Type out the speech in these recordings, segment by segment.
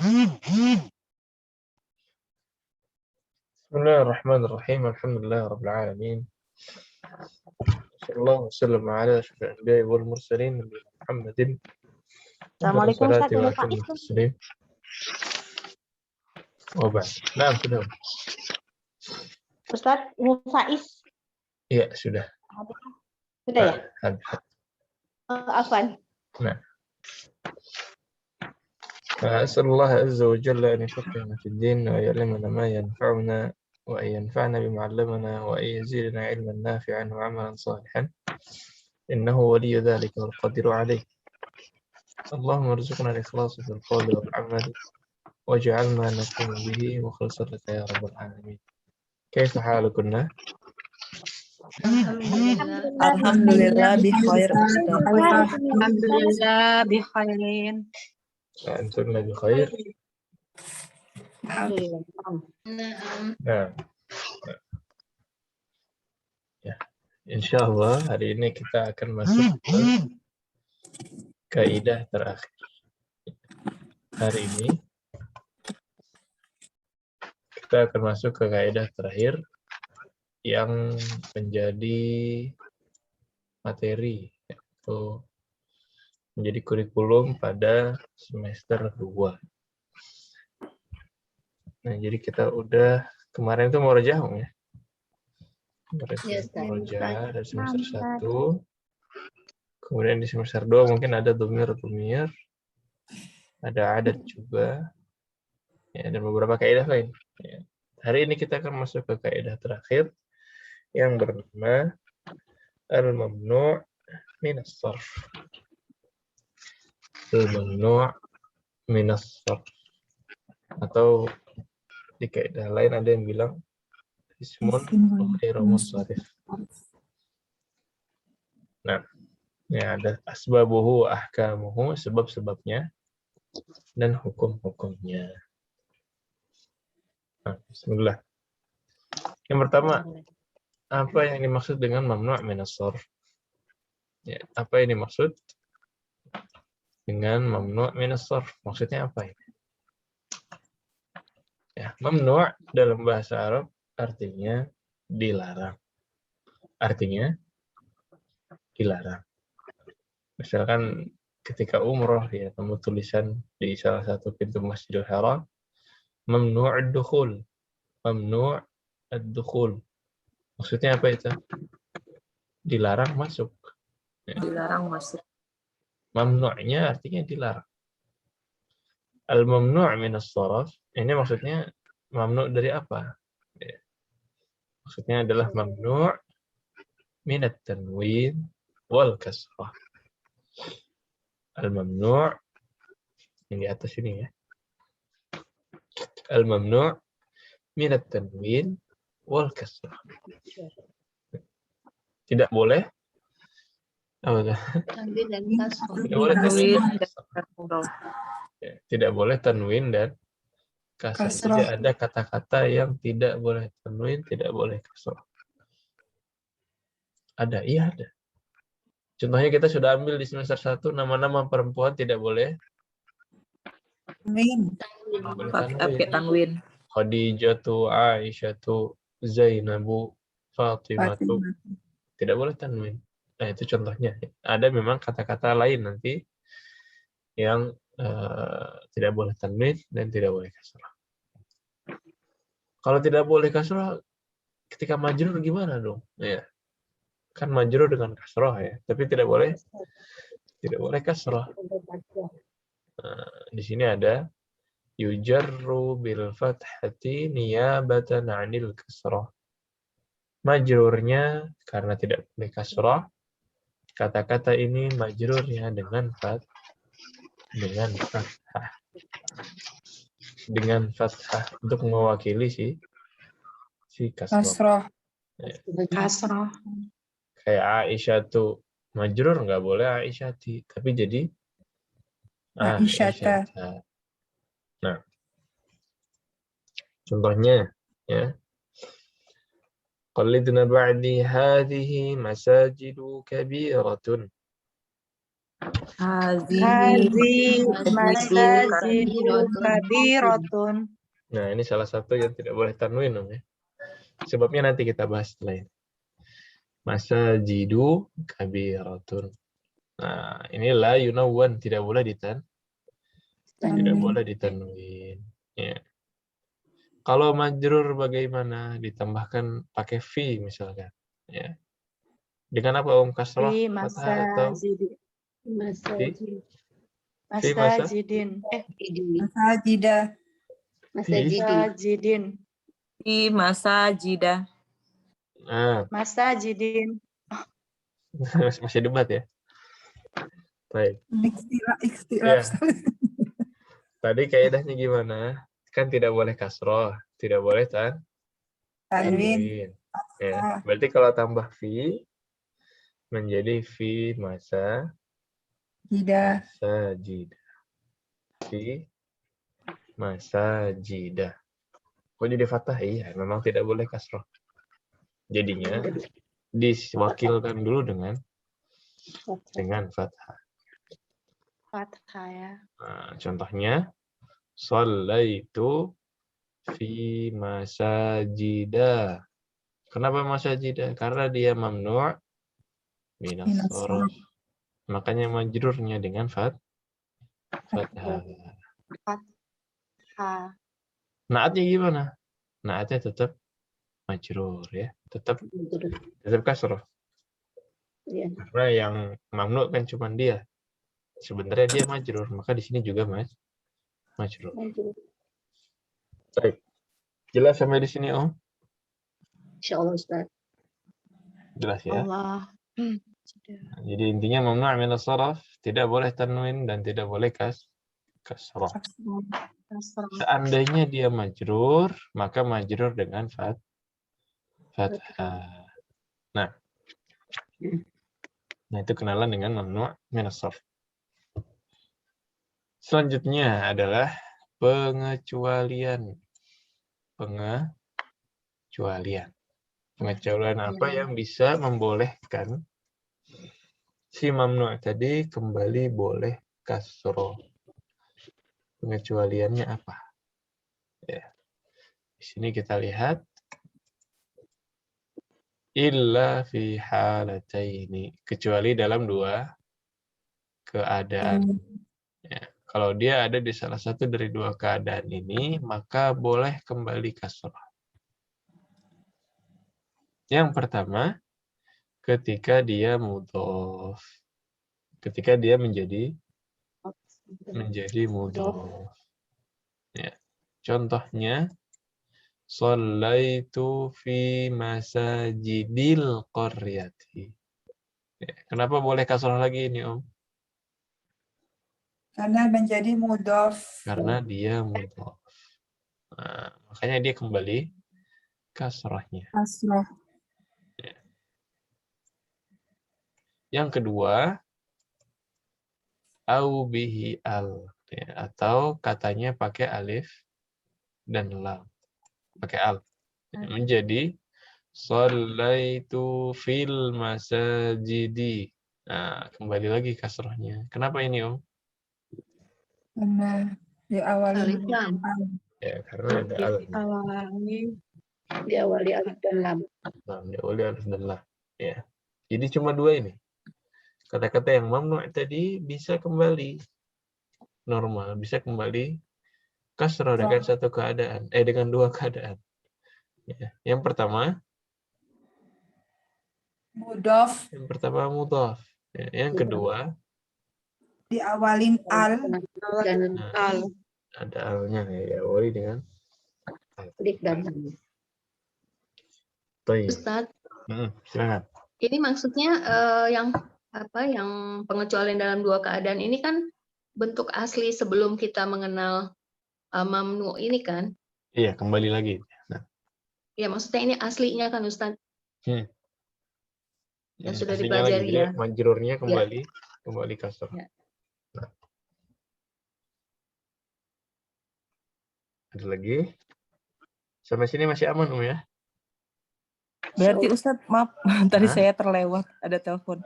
بسم الله الرحمن الرحيم الحمد لله رب العالمين صلى الله وسلم على أشرف الأنبياء والمرسلين نبينا محمد أفضل Assalamualaikum الصلاة Ustaz, Ibu وأتم Faiz. التسليم وبعد. نعم sudah. Ustaz, Ibu Faiz. Iya sudah. Sudah ya? Habis. Afwan. نعم. أسأل الله عز وجل أن يفقهنا في الدين ويعلمنا ما ينفعنا وأن ينفعنا بما علمنا وأن يزيدنا علما نافعا وعملا صالحا إنه ولي ذلك والقادر عليه. اللهم ارزقنا الإخلاص في القول والعمل واجعلنا نقوم به مخلصا لك يا رب العالمين. كيف حالكن؟ Alhamdulillah bikhair Ustaz. Alhamdulillah bikhairin. أنتن بخير؟ Nah, ya, insya Allah hari ini kita akan masuk ke kaidah terakhir. Hari ini kita akan masuk ke kaidah terakhir yang menjadi materi, yaitu menjadi kurikulum pada semester 2. Nah, jadi kita udah kemarin itu murojaah ya. Murojaah dari semester 1. Kemudian di semester 2 mungkin ada dhamir, ada adat juga, ya, dan beberapa kaidah lain. Ya. Hari ini kita akan masuk ke kaidah terakhir yang bernama al-mamnu' min as-sarf. Al-mamnu' min as-sarf. Atau di kaidah lain ada yang bilang ismun ghairu munsharif. Nah, ya ada asbabuhu ahkamuhu, sebab-sebabnya dan hukum-hukumnya. Nah, bismillah. Yang pertama, apa yang dimaksud dengan mamnu' min as-sarf? Ya, apa yang dimaksud dengan mamnu' min as-sarf? Maksudnya apa ini? Ya, mamnu' dalam bahasa Arab artinya dilarang. Artinya dilarang. Misalkan ketika umroh ya, kamu tulisan di salah satu pintu Masjidil Haram, mamnu' ad-dukhul. Mamnu' ad-dukhul. Maksudnya apa itu? Dilarang masuk. Ya. Dilarang masuk. Mamnu'nya artinya dilarang. Al-mamnu' min as-sarf, ini maksudnya mamnu' dari apa? Ya. Maksudnya adalah mamnu' min at-tanwin wal kasrah. Al-mamnu' yang di atas ini ya. Al-mamnu' min at-tanwin wal kasrah. Tidak boleh Tanwin dan kasroh. Tidak boleh tanwin Tanwin dan kasrah. Ya, tidak boleh tanwin dan kasrah. Tidak ada kata-kata yang tidak boleh tanwin, tidak boleh kasrah. Ada, iya ada. Contohnya kita sudah ambil di semester 1 nama-nama perempuan tidak boleh Tanwin. Pakai tanwin. Khadijatu, Aisyatu, Zainabu, Fatimatu. Tidak boleh tanwin. Nah, itu contohnya. Ada memang kata-kata lain nanti yang tidak boleh tanwin dan tidak boleh kasrah. Kalau tidak boleh kasrah, ketika majrur gimana dong? Ya. Kan majrur dengan kasrah ya, tapi tidak boleh kasrah. Di sini ada yujarru bil fathati niyabatan 'anil kasrah. Majrurnya karena tidak boleh kasrah, kata-kata ini majrurnya dengan fathah. Dengan fathah untuk mewakili si kasrah. Kasroh. Kayak Aisyah tuh majrur nggak boleh Aisyati, tapi jadi Aisyata. Nah, contohnya ya. Qallidna ba'di hadhihi masajidu kabiratun. Hazihi masajidu kabiratun. Nah, ini salah satu yang tidak boleh tanwin, Om, ya. Sebabnya nanti kita bahas setelah ini. Masajidu kabiratun. Nah, ini la yunawwan, tidak boleh tidak boleh ditanwin. Ya. Kalau majrur bagaimana? Ditambahkan pakai fi misalkan. Ya. Dengan apa, Om? Kasrah, Fi fathah atau masajidi. fi masa? Masajidin. Masajidah. Masajidin. Fi masajidah. Nah, Masajidin. masih debat ya. Baik. Ikhtilaf. Ya. Tadi kaidahnya gimana? Kan tidak boleh kasroh, tidak boleh Tanwin. tanwin. Ya. Berarti kalau tambah fi menjadi fi masa Jidah. jidah. Fi masa jidah. Kok jadi fathah? Iya, memang tidak boleh kasroh. Jadinya diwakilkan dulu dengan fathah. Fathah ya. Nah, contohnya shallaitu fi masajida. Kenapa masajida? Karena dia mamnu' minas shorof. Makanya majrurnya dengan fathah. Fathah. Naatnya gimana? Naatnya tetap majrur ya, tetap kasroh. Karena yang mamnu' kan cuma dia. Sebenarnya dia majrur, maka di sini juga majrur. Baik. Jelas sampai di sini, Om? Insyaallah Ustaz. Jelas ya. Allah. Jadi intinya mamnu' minas shorof, tidak boleh tanwin dan tidak boleh kasroh. Seandainya dia majrur, maka majrur dengan fathah. Nah, itu kenalan dengan mamnu' minas shorof. Selanjutnya adalah pengecualian. Pengecualian apa yang bisa membolehkan si mamnu' tadi kembali boleh kasroh. Pengecualiannya apa? Ya. Di sini kita lihat illa fi halataini, kecuali dalam dua keadaan. Ya. Kalau dia ada di salah satu dari dua keadaan ini, maka boleh kembali kasroh. Yang pertama, ketika dia mudhof. Ketika dia menjadi mudhof. Ya. Contohnya, shallaitu fi masajidil qaryati. Ya. Kenapa boleh kasroh lagi ini, Om? Karena menjadi mudhof. Karena dia mudhof. Nah, makanya dia kembali kasrohnya. Kasroh. Ya. Yang kedua, au bihi al. Ya, atau katanya pakai alif dan lam. Pakai al. Ya, menjadi shallaitu fil masajidi. Nah, kembali lagi kasrohnya. Kenapa ini, Om? Karena diawali Ya, karena ada alif. Diawali alif dan lam. Nah, diawali alif dan lam. Ya. Jadi cuma dua ini. Kata-kata yang mamnu' tadi bisa kembali normal, bisa kembali kasroh dengan satu keadaan, dengan dua keadaan. Ya. Yang pertama mudhof. mudhof. Ya. Yang kedua Diawalin al. Dan al. Ada alnya ya, diawali dengan Alif dan lam. Ustaz, silakan. ini maksudnya yang pengecualian dalam dua keadaan ini kan bentuk asli sebelum kita mengenal mamnu ini kan? Iya, kembali lagi. Nah. Ya, maksudnya ini aslinya kan Ustaz? Yang sudah Aslinya dipelajari lagi, ya. majrurnya kembali kasroh. Ya. Nah. Ada lagi? Sampai sini masih aman, Om ya? Berarti Ustadz, maaf, tadi Hah? saya terlewat, ada telepon.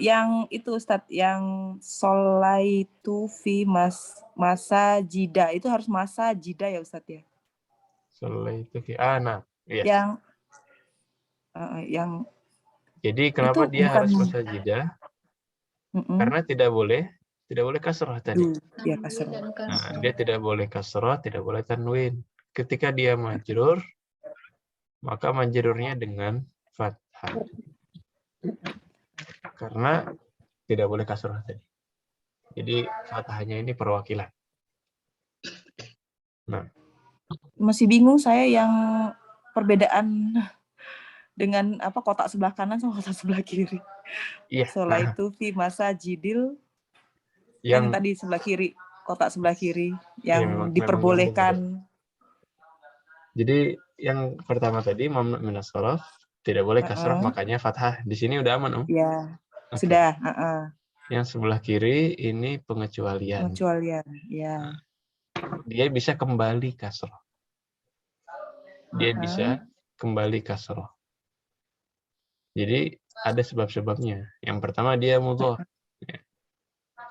Yang itu Ustadz, yang solaitu fi masa jida, itu harus masa jida ya Ustadz ya? Soleh itu nah, yes. Yang Jadi kenapa itu dia bukan harus masa jeda? Karena tidak boleh kasroh tadi. ya Tanwin kasar. dan Nah, kasroh. dia tidak boleh kasroh, tidak boleh tanwin. Ketika dia majrur, maka majrurnya dengan fathah. Karena tidak boleh kasroh tadi. Jadi fathahnya ini perwakilan. Nah, Masih bingung saya yang perbedaan dengan apa kotak sebelah kanan sama kotak sebelah kiri. iya. Solaitu fi masa jidil, Yang yang tadi sebelah kiri, kotak sebelah kiri iya, yang memang diperbolehkan. Jadi yang pertama tadi mamnu minas shorof, tidak boleh kasroh, makanya fathah. Di sini udah aman, Om? Ya, Oke. sudah. Yang sebelah kiri ini pengecualian. Pengecualian, ya. Dia bisa kembali kasroh. Dia bisa kembali kasroh. Jadi ada sebab-sebabnya. Yang pertama dia mudhof. Ya.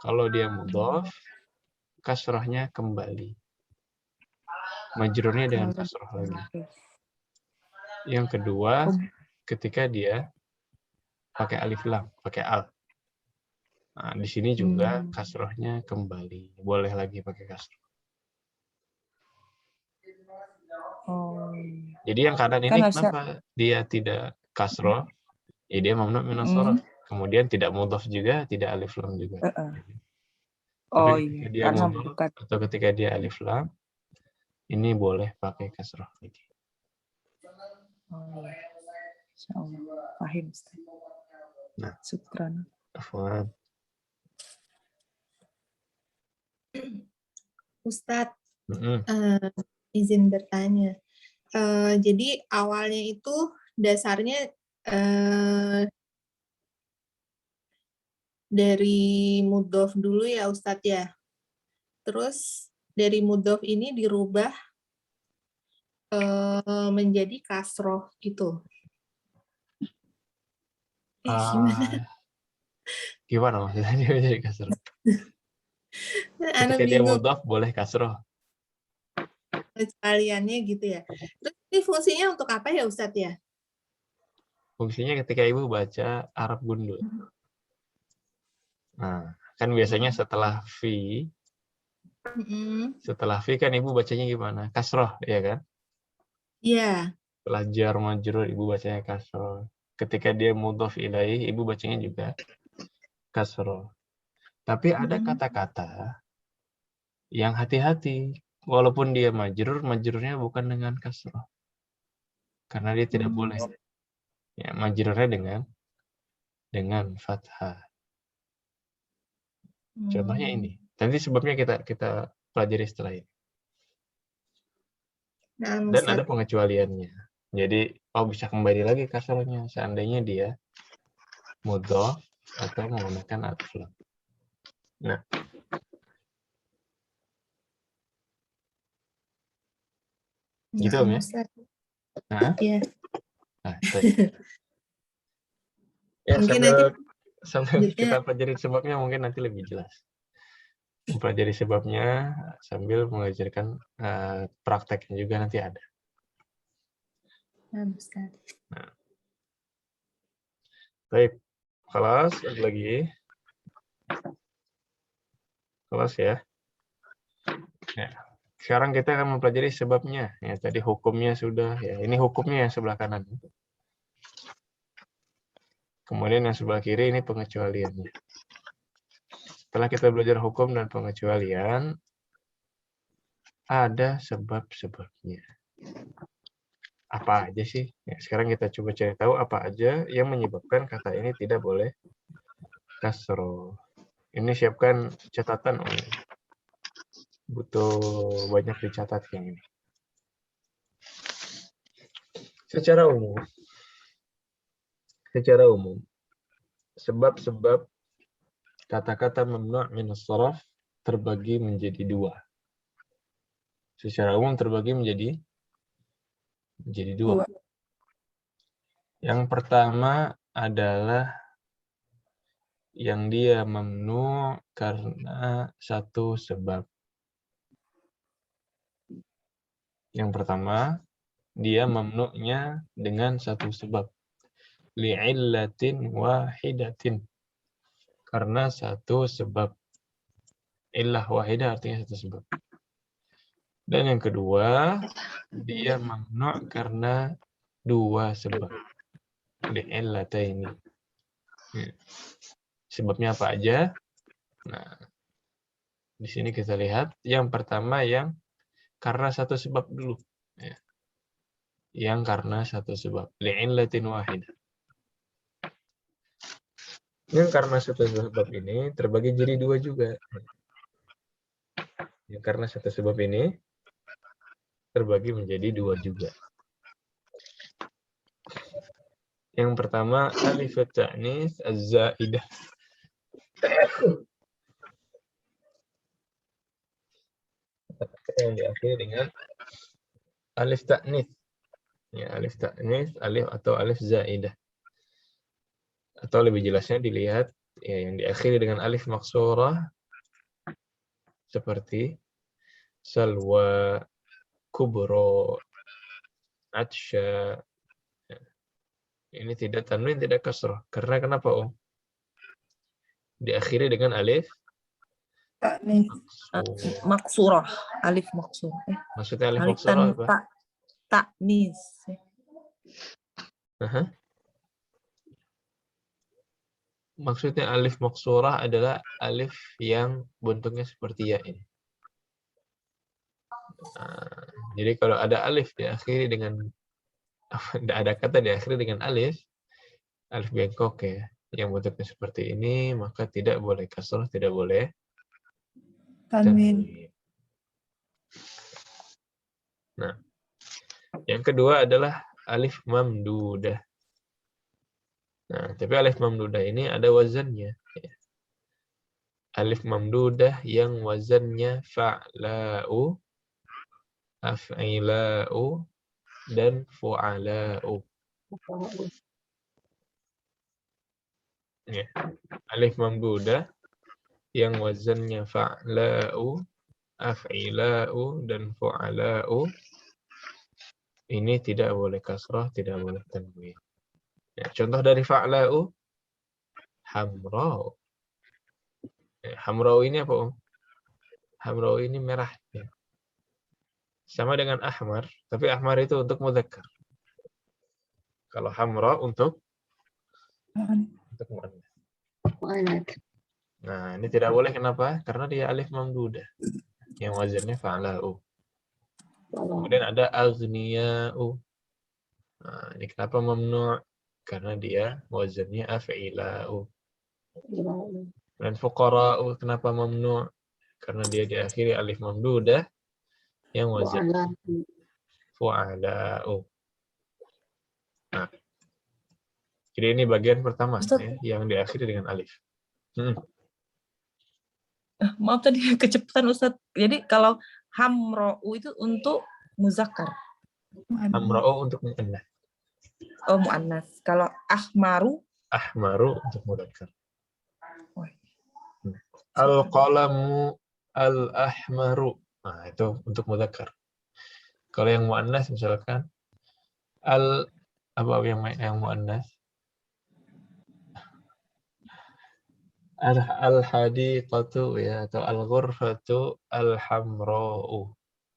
Kalau dia mudhof, kasrohnya kembali. Majrurnya dengan kasroh lagi. Yang kedua, ketika dia pakai alif lam, pakai al. Nah, di sini juga kasrohnya kembali. Boleh lagi pakai kasroh. Jadi yang kanan ini kenapa dia tidak kasroh? Ya dia mamnu minas shorof. Kemudian tidak mudhof juga, tidak alif lam juga. Tapi ketika dia mudhof atau ketika dia alif lam, ini boleh pakai kasroh lagi. Insyaallah. Paham, Ustaz. Nah, Syukran. afwan. Ustadz, izin bertanya. Jadi awalnya itu dasarnya dari mudhof dulu ya Ustadz ya. Terus dari mudhof ini dirubah menjadi kasroh gitu. Gimana maksudnya dia jadi kasroh? Ketika dia mudhof boleh kasroh. Sekaliannya gitu ya. Terus ini fungsinya untuk apa ya Ustadz ya? Fungsinya ketika ibu baca Arab gundul. Nah, kan biasanya setelah fi, kan ibu bacanya gimana? Kasroh, ya kan? Iya. Setelah jar majrur ibu bacanya kasroh. Ketika dia mudhof ilaih, ibu bacanya juga kasroh. Tapi ada kata-kata yang hati-hati. Walaupun dia majrur, majrurnya bukan dengan kasroh. Karena dia tidak boleh. Ya, majrurnya dengan fathah. Contohnya ini. Nanti sebabnya kita pelajari setelah ini. Dan ada pengecualiannya. Jadi, bisa kembali lagi kasrohnya seandainya dia mudhof atau menggunakan alif lam. Nah, gitu Om ya? Nah, iya. Nah, ya, sambil kita pelajari sebabnya mungkin nanti lebih jelas. Mempelajari sebabnya sambil mengajarkan prakteknya juga nanti ada. Nah. Baik, kelas ada lagi. Kelas ya. Sekarang kita akan mempelajari sebabnya. Ya, tadi hukumnya sudah. Ya, ini hukumnya yang sebelah kanan. Kemudian yang sebelah kiri ini pengecualiannya. Setelah kita belajar hukum dan pengecualian, ada sebab-sebabnya. Apa aja sih? Ya, sekarang kita coba cari tahu apa aja yang menyebabkan kata ini tidak boleh kasroh. Ini siapkan catatan. Butuh banyak dicatat yang ini. Secara umum, sebab-sebab kata-kata mamnu' minas shorof terbagi menjadi dua. Secara umum terbagi menjadi dua. Yang pertama adalah yang dia mamnu karena satu sebab. Yang pertama, dia mamnu'nya dengan satu sebab. Li'illatin wahidatin. Karena satu sebab. Illah wahidah artinya satu sebab. Dan yang kedua, dia mamnu' karena dua sebab. Li'illataini. Sebabnya apa aja? Nah, di sini kita lihat yang pertama yang karena satu sebab dulu. Ya. Yang karena satu sebab. Li'illatin wahidah. Yang karena satu sebab ini terbagi jadi dua juga. Yang karena satu sebab ini terbagi menjadi dua juga. Yang pertama, alif ta'nis az-zaidah. Yang diakhiri dengan alif ta'nis. Ya, alif ta'nis, alif atau alif zaidah. Atau lebih jelasnya dilihat ya, yang diakhiri dengan alif maksurah seperti salwa, kubro, atsya. Ini tidak tanwin, tidak kasrah. Karena kenapa, Om? Diakhiri dengan alif Ta'nis. Maksurah, alif maksurah. Maksudnya alif Alif maksurah apa? Ta'nis. Maksudnya alif maksurah adalah alif yang bentuknya seperti ya ini. Nah, jadi kalau ada alif diakhiri dengan ada kata diakhiri dengan alif bengkok ya, yang bentuknya seperti ini, maka tidak boleh kasrah, tidak boleh Tanwin. Nah, yang kedua adalah alif mamdudah. Nah, tapi alif mamdudah ini ada wazannya. Alif mamdudah yang wazannya fa'la'u, af'ila'u, dan fu'ala'u. Ya. Alif mamdudah yang wazannya fa'la'u, af'ila'u, dan fu'ala'u. Ini tidak boleh kasrah, tidak boleh tanwin. Ya, contoh dari fa'la'u, hamra'u. Ya, hamra'u ini apa, Om? Hamra'u ini merah. Ya. Sama dengan ahmar, tapi ahmar itu untuk mudzakkar. Kalau hamra untuk muannas. Nah, ini tidak boleh, kenapa? Karena dia alif mamdudah. Yang wazannya fa'la'u. Kemudian ada aghniya'u. Nah, ini kenapa mamnu'? Karena dia wazannya af'ila'u. Dan fuqara'u kenapa mamnu'? Karena dia diakhiri alif mamdudah yang wazannya fu'ala'u. Nah, jadi ini bagian pertama ya, yang diakhiri dengan alif. Maaf tadi kecepatan Ustaz. Jadi kalau hamro'u itu untuk muzakkar. Hamra'u untuk muannas. Oh, muannas. Kalau ahmaru untuk mudzakkar. Al-qalamu al-ahmaru. Nah, itu untuk mudzakkar. Kalau yang muannas misalkan apa yang muannas? Al-hadiqatu ya, atau al-ghurfatu al-hamra'u.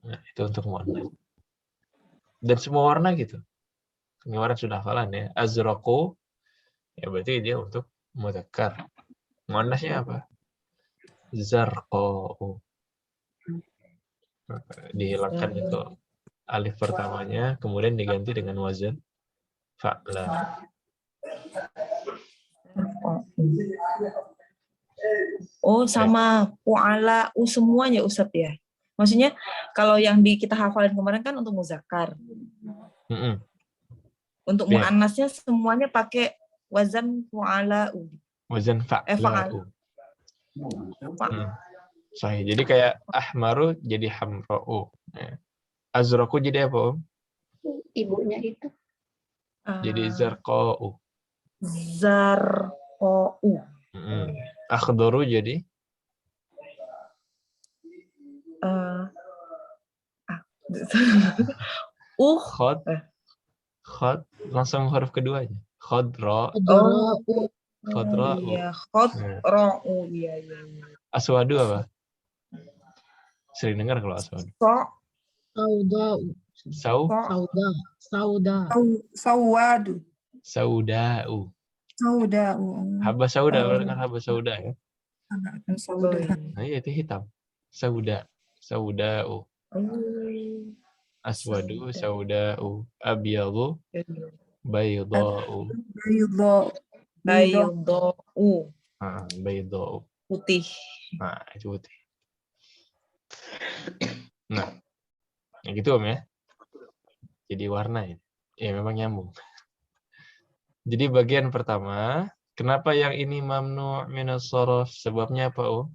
Nah, itu untuk muannas. Dan semua warna gitu. Ini warna sudah hafalan ya. Azraqu ya berarti dia untuk mudzakkar. Muannasnya apa? Zarqa'u. Dihilangkan itu alif pertamanya, kemudian diganti dengan wazan fa'la. Oh, sama fu'ala'u semuanya Ustaz ya. Maksudnya kalau yang kita hafalin kemarin kan untuk muzakkar. Untuk muannasnya semuanya pakai wazan fu'ala'u. Wazan fa'la'u. Sahih. Jadi kayak ahmaru jadi hamra'u. Azraqu jadi apa, Om? Ibunya itu. Jadi zarqa'u. Zarqa'u. Akhdaru jadi khad. Khad langsung huruf keduanya. Khadra. Khudra'u. Khadra'u. Iya, khadra'u. Iya. Aswadu apa? Sering dengar kalau aswadu. Sauda'u. Sau. Sauda. Sawadu. Sauda'u. Sauda'u. Haba sauda, kalau dengar haba sauda ya. Sauda. Nah, iya, itu hitam. Sauda. Sauda'u. Aswadu, sauda'u. Abyadu, bayda'u. Bayda'u. Bayda'u. Putih. Nah, itu putih. Nah, gitu Om ya. Jadi warna ya. Ya memang nyambung. Jadi bagian pertama, kenapa yang ini mamnu' minas shorof? Sebabnya apa Om?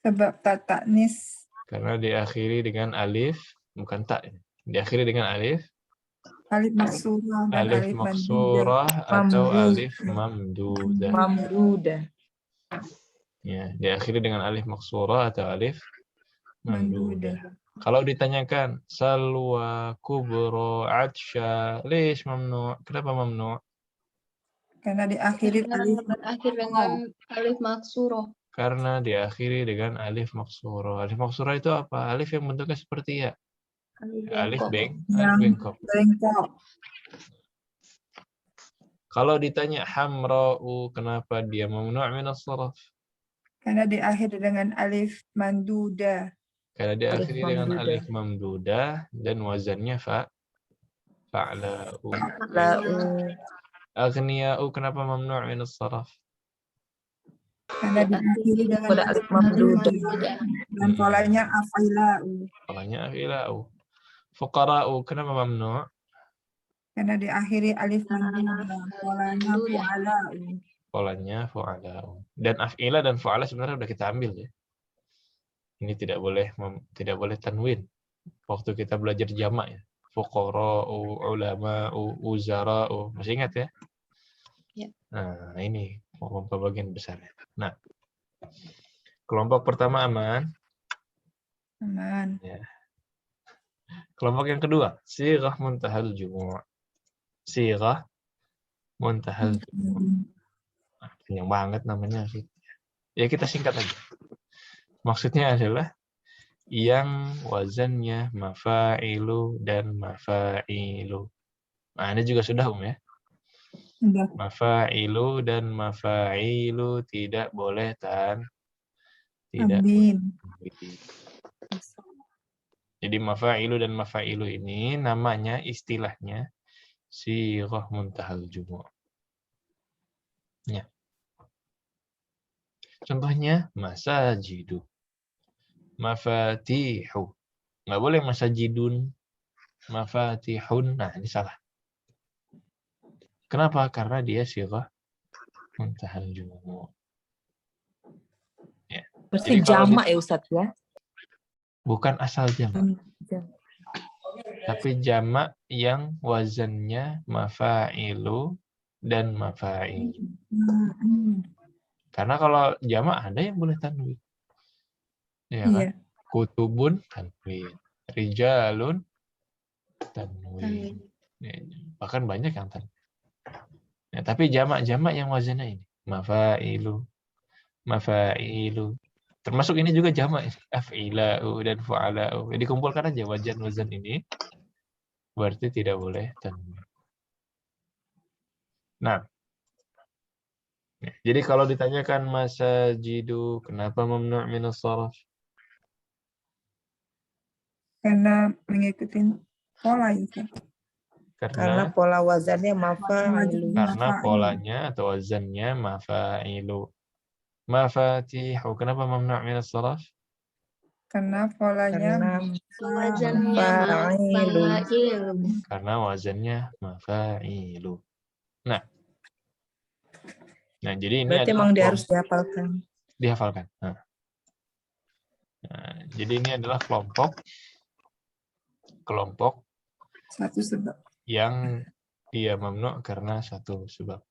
Sebab tak taknis. Karena diakhiri dengan alif, bukan tak. Diakhiri dengan alif. Alif maksurah dan Alif alif maksurah atau alif mamdudah. Mamdudah. Ya, diakhiri dengan alif maksurah atau alif mamdudah. mandudah. Kalau ditanyakan salwa kubro atsya, lish mamnu? Kenapa mamnu? Karena diakhiri Karena alif berakhir dengan alif maksuroh. Karena diakhiri dengan alif maksurah. Alif maksurah itu apa? Alif yang bentuknya seperti ya. Alif yang bengkok. bengkok. Kalau ditanya hamra'u, kenapa dia mamnu' minas shoraf? Karena diakhiri dengan alif mandudah. Karena diakhiri dengan mamdudah. alif mamdudah dan wazannya fa'la'u. Aghniya'u, kenapa mamnu' minas shoraf? Karena diakhiri dengan alif mamdudah. dan polanya af'ila'u. Polanya af'ila'u. Fuqara'u, kenapa mamnu'? Karena diakhiri alif mandudah. Polanya fu'ala'u. Polanya fu'ala'u. Dan af'ila dan fu'ala sebenarnya udah kita ambil ya. Ini tidak boleh tanwin. Waktu kita belajar jamak ya. Fuqara'u, ulama'u, uzara'u. Masih ingat ya? Ya. Nah, ini kelompok bagian besarnya. Nah, kelompok pertama aman. Aman. Ya. Kelompok yang kedua, sighah muntahal jumu'. Sighah muntahal jumu'. Panjang banget namanya sih. Ya kita singkat aja. Maksudnya adalah yang wazannya mafa'ilu dan mafa'ilu. Nah, ini juga sudah ya. Sudah. Mafa'ilu dan mafa'ilu tidak boleh Tanwin. Jadi mafa'ilu dan mafa'ilu ini namanya istilahnya sighah muntahal jumu'. Ya. Contohnya masajidu, mafatihu. Nggak boleh masajidun, mafatihun. Nah, ini salah. Kenapa? Karena dia sighah muntahal jumu'. Ya. Berarti jamak ya Ustadz ya? Bukan asal jamak. Tapi jamak yang wazannya mafa'ilu dan mafa'ilu. Karena kalau jamak ada yang boleh tanwin. Ya kan? Iya. Kutubun tanwin. Rijalun tanwin. Ya, bahkan banyak yang tanwin. Ya, tapi jamak-jamak yang wazannya ini. Mafa'ilu. Mafa'ilu. Termasuk ini juga jamak. Af'ila'u dan fu'ala'u. Jadi kumpulkan aja wazan-wazan ini. Berarti tidak boleh tanwin. Nah. Jadi kalau ditanyakan masajidu, kenapa mamnu' minas shoraf? Karena mengikuti pola itu. Karena pola wazannya mafa'ilu. Karena polanya atau wazannya mafa'ilu. Mafatihu, kenapa mamnu' minas shoraf? Karena polanya Wazannya mafa'ilu. Karena wazannya mafa'ilu. Nah, jadi ini berarti emang dia harus dihafalkan. Dihafalkan. Nah, jadi ini adalah kelompok satu sebab yang dia mamnu karena satu sebab.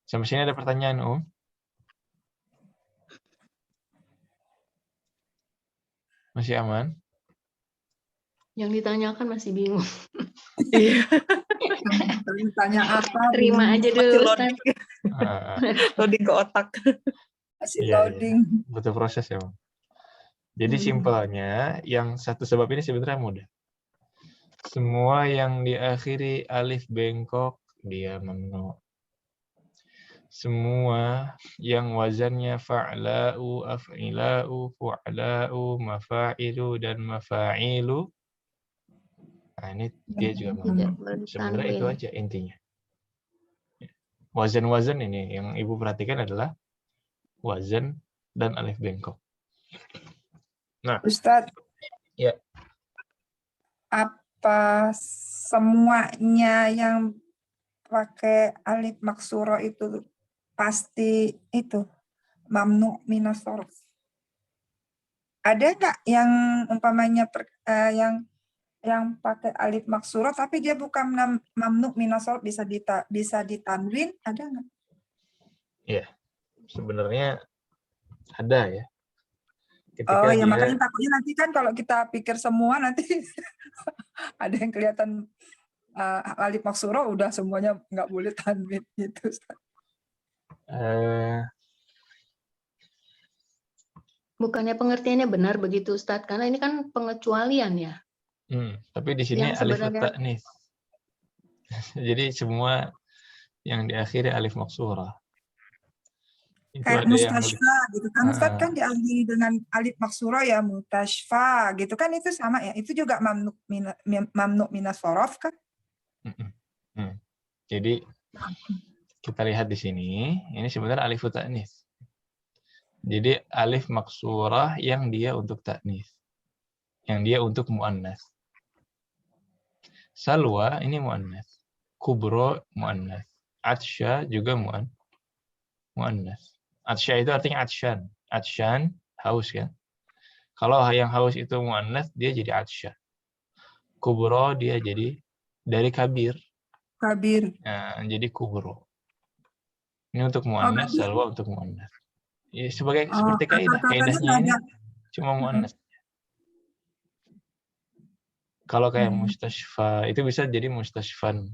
Sampai sini ada pertanyaan, Masih aman? Yang ditanyakan masih bingung. Iya. Tanya apa? Terima aja Masih dulu, Ustaz. loading, loading ke otak. Masih Iya, loading. butuh proses ya, Bang. Jadi simpelnya, yang satu sebab ini sebenarnya mudah. Semua yang diakhiri alif bengkok, dia mamnu. Semua yang wazannya fa'la'u, af'ila'u, fu'la'u, mafa'ilu, dan mafa'ilu, nah ini dia juga mamnu. Tidak boleh Sebenarnya itu ditanwin. aja intinya. Wazan-wazan ini yang Ibu perhatikan adalah wazan dan alif bengkok. Nah, Ustadz, ya. apa semuanya yang pakai alif maksuro itu pasti itu mamnu minas shorof? Ada nggak yang umpamanya yang pakai alif maksuro tapi dia bukan mamnu minas shorof, bisa ditanwin, ada nggak? Iya, sebenarnya ada ya. Oh Ketika ya, dia, makanya takutnya nanti kan kalau kita pikir semua nanti ada yang kelihatan alif maksuro udah semuanya nggak boleh tanwin gitu. Bukannya pengertiannya benar begitu, Ustadz? Karena ini kan pengecualian ya. tapi di sini Yang alif sebenarnya ta'nis. Jadi semua yang diakhiri alif maksurah. Itu Kayak ada yang nulis. mustashfa gitu kan, Ustaz kan diakhiri dengan alif maksuro ya, mustashfa gitu kan, itu sama ya, itu juga mamnu minas shorof kan? Jadi kita lihat di sini, ini sebenarnya alif ta'nis. Jadi alif maksurah yang dia untuk ta'nis, yang dia untuk muannas. Salwa ini muannas, kubro muannas, atsya juga muannas. Atsya itu artinya atsyan. Atsyan, haus kan. Kalau yang haus itu muannas, dia jadi atsya. Kubro dia jadi dari kabir. Kabir. Nah, jadi kubro. Ini untuk muannas, salwa untuk muannas. Ya, seperti kaidah. Kaidahnya ini cuma muannas. Kalau kayak mustashfa, itu bisa jadi mustashfan.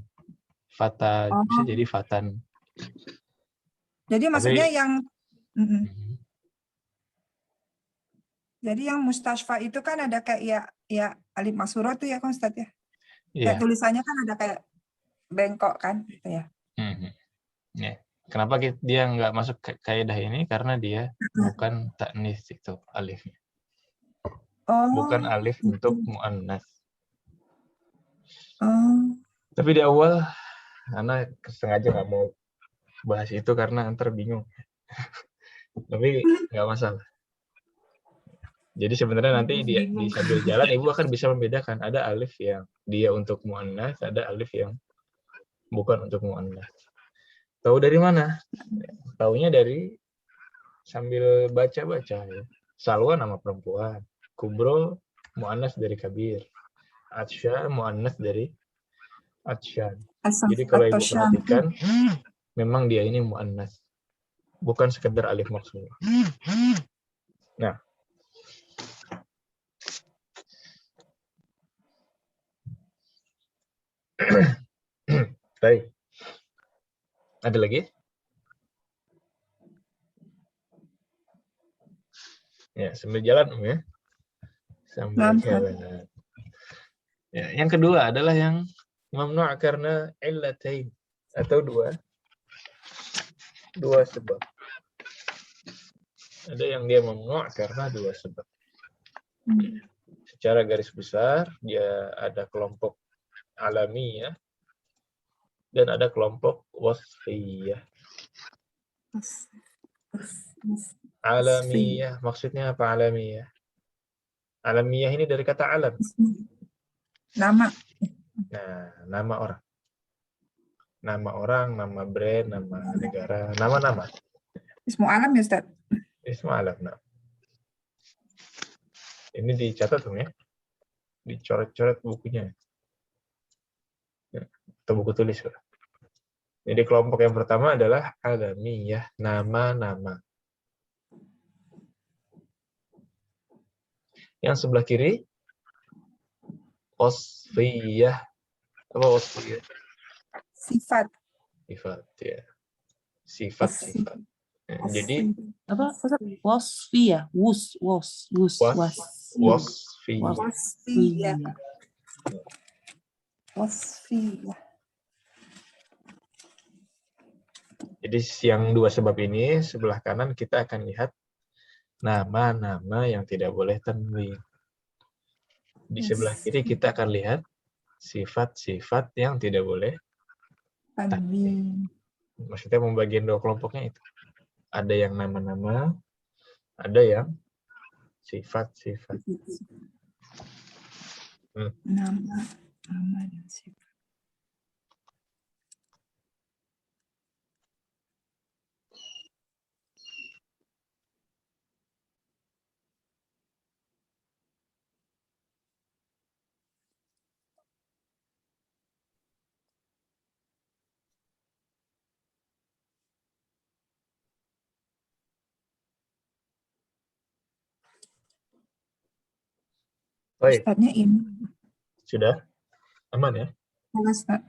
Fata, bisa jadi fatan. Jadi maksudnya yang jadi yang mustashfa itu kan ada kayak ya alif maksuro tuh ya kan Ustaz ya? Kayak tulisannya kan ada kayak bengkok kan gitu ya. Ya. Kenapa dia nggak masuk kaidah ini? Karena dia bukan ta'nis itu alifnya. Bukan alif untuk muannas. Tapi di awal Ana sengaja nggak mau bahas itu karena ntar bingung. Tapi nggak masalah. Jadi sebenarnya nanti di sambil jalan Ibu akan bisa membedakan, ada alif yang dia untuk muannas, ada alif yang bukan untuk muannas. Tahu dari mana? Taunya dari sambil baca-baca ya. Salwa nama perempuan, kubro muannas dari kabir, atsya muannas dari atsyan. Jadi kalau Ibu perhatikan, memang dia ini muannas, bukan sekedar alif maksud. Nah, baik. Ada lagi? Ya, sambil jalan ya. Sambil jalan. Ya, yang kedua adalah yang mamnu' karena illatain atau dua sebab. Ada yang dia mamnu' karena dua sebab. Secara garis besar dia ada kelompok alamiyah dan ada kelompok wasfiyah. Alamiyah, maksudnya apa alamiyah? Alamiyah ini dari kata alam. Nama. Nah, nama orang. Nama orang, nama brand, nama negara, nama-nama. Ismu alam ya, Ustaz? Ismu alam, nah. Ini dicatat tuh ya. Dicoret-coret bukunya. atau buku tulis. Jadi kelompok yang pertama adalah alamiyah, nama-nama. Yang sebelah kiri wasfiyah. Apa wasfiyah? Sifat. Sifat, ya. Sifat-sifat. Jadi apa wasfi ya, wasfiyah. Wasfiyah. Jadi yang dua sebab ini, sebelah kanan kita akan lihat nama-nama yang tidak boleh tanwin. Di sebelah kiri kita akan lihat sifat-sifat yang tidak boleh tanwin. Maksudnya membagian dua kelompoknya itu. Ada yang nama-nama, ada yang sifat-sifat. Nama dan sifat. Baik. Ustadznya ini. Sudah? Aman ya? Ustaz.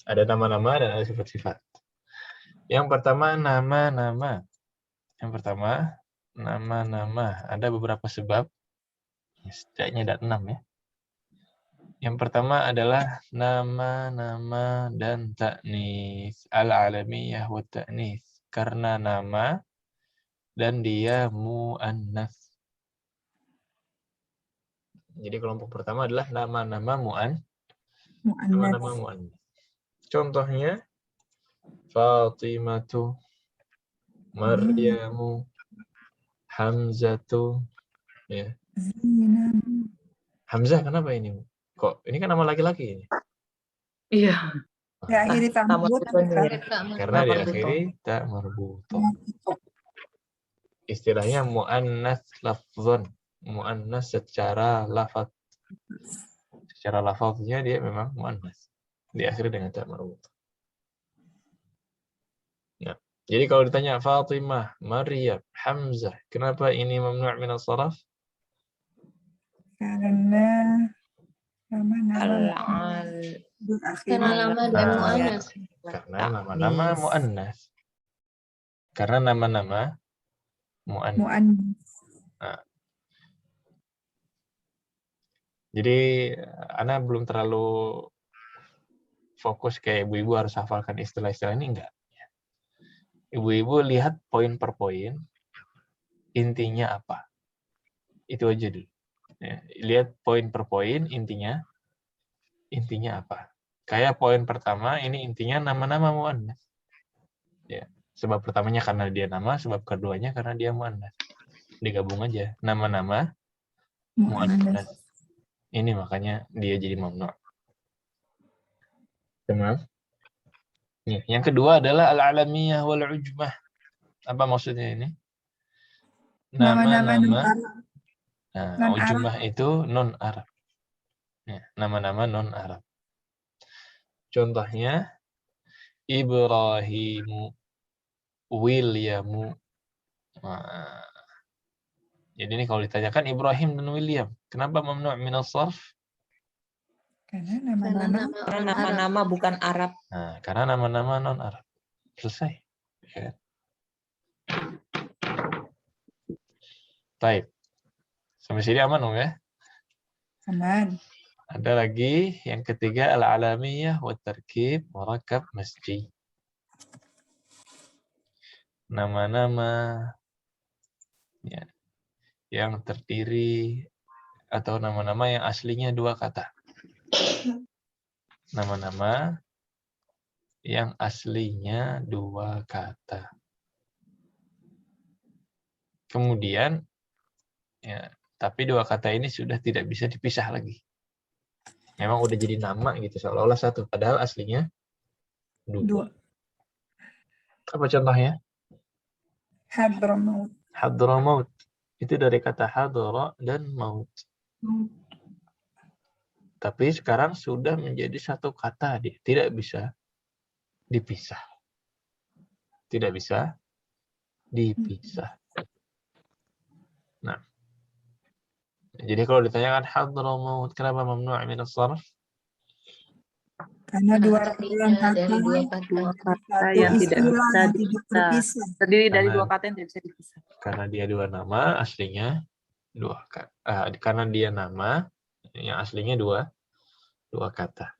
Ada nama-nama dan ada sifat-sifat. Yang pertama nama-nama. Yang pertama nama-nama. Ada beberapa sebab. Setidaknya ada 6 ya. Yang pertama adalah nama-nama dan ta'nis. Al-alamiyah wa ta'nis. Karena nama dan dia mu'annas. Jadi kelompok pertama adalah nama-nama nama-nama mu'annas. Contohnya Fatimatu, Maryamu, Hamzatu, ya. Hamzah kenapa ini? Kok ini kan nama laki-laki ini? Iya. Diakhiri tambut. Karena diakhiri tak marbutoh. Istilahnya mu'annas lafzon. Mu'annas secara lafaz. Secara lafaznya dia memang mu'annas. Diakhiri dengan tak marbutoh. Ya. Jadi kalau ditanya Fatimah, Maryam, Hamzah, kenapa ini mamnu' min as-saraf? Karena nama-nama dan mu'annas. Karena nama-nama mu'annas. Karena nama-nama mu'annas. Nah. Jadi Ana belum terlalu fokus kayak ibu-ibu harus hafalkan istilah-istilah ini, enggak. Ibu-ibu lihat poin per poin, intinya apa. Itu aja dulu. Ya, lihat poin per poin, intinya apa. Kayak poin pertama, ini intinya nama-nama mu'annas. Ya, sebab pertamanya karena dia nama, sebab keduanya karena dia mu'annas. Digabung aja. Nama-nama mu'annas. Ini makanya dia jadi mamnu'. Tamam. Yang kedua adalah al-alamiyah wal-ujmah. Apa maksudnya ini? Nama-nama. Nah, ujmah itu non-Arab. Ya, nama-nama non-Arab. Contohnya Ibrahimu, Williamu. Nah, jadi ini kalau ditanyakan Ibrahim dan William, kenapa mamnu' min as-sarf? Karena nama-nama bukan Arab. Nah, karena nama-nama non-Arab. Selesai. Ya. Baik. Sampai sini aman dong ya? Aman. Ada lagi yang ketiga al-alamiyah wa tarkib murakkab masji. Nama-nama ya, yang terdiri atau nama-nama yang aslinya dua kata. Nama-nama yang aslinya dua kata. Kemudian ya, tapi dua kata ini sudah tidak bisa dipisah lagi. Memang udah jadi nama gitu, seolah-olah satu. Padahal aslinya dua. Apa contohnya? Hadramaut. Hadramaut. Itu dari kata hadra dan maut. Tapi sekarang sudah menjadi satu kata, dia tidak bisa dipisah. Tidak bisa dipisah. Nah, jadi kalau ditanyakan hadramaut kenapa mamnu' min as-sarf? Karena dua rangkaian Artinya dari kata, dua kata. Kata satu yang tidak istilah bisa yang tidak dipisah. terpisah. Terdiri dari Karena- dua kata yang tidak bisa dipisah. Karena dia dua nama, aslinya dua kata. Karena dia nama, yang aslinya dua kata.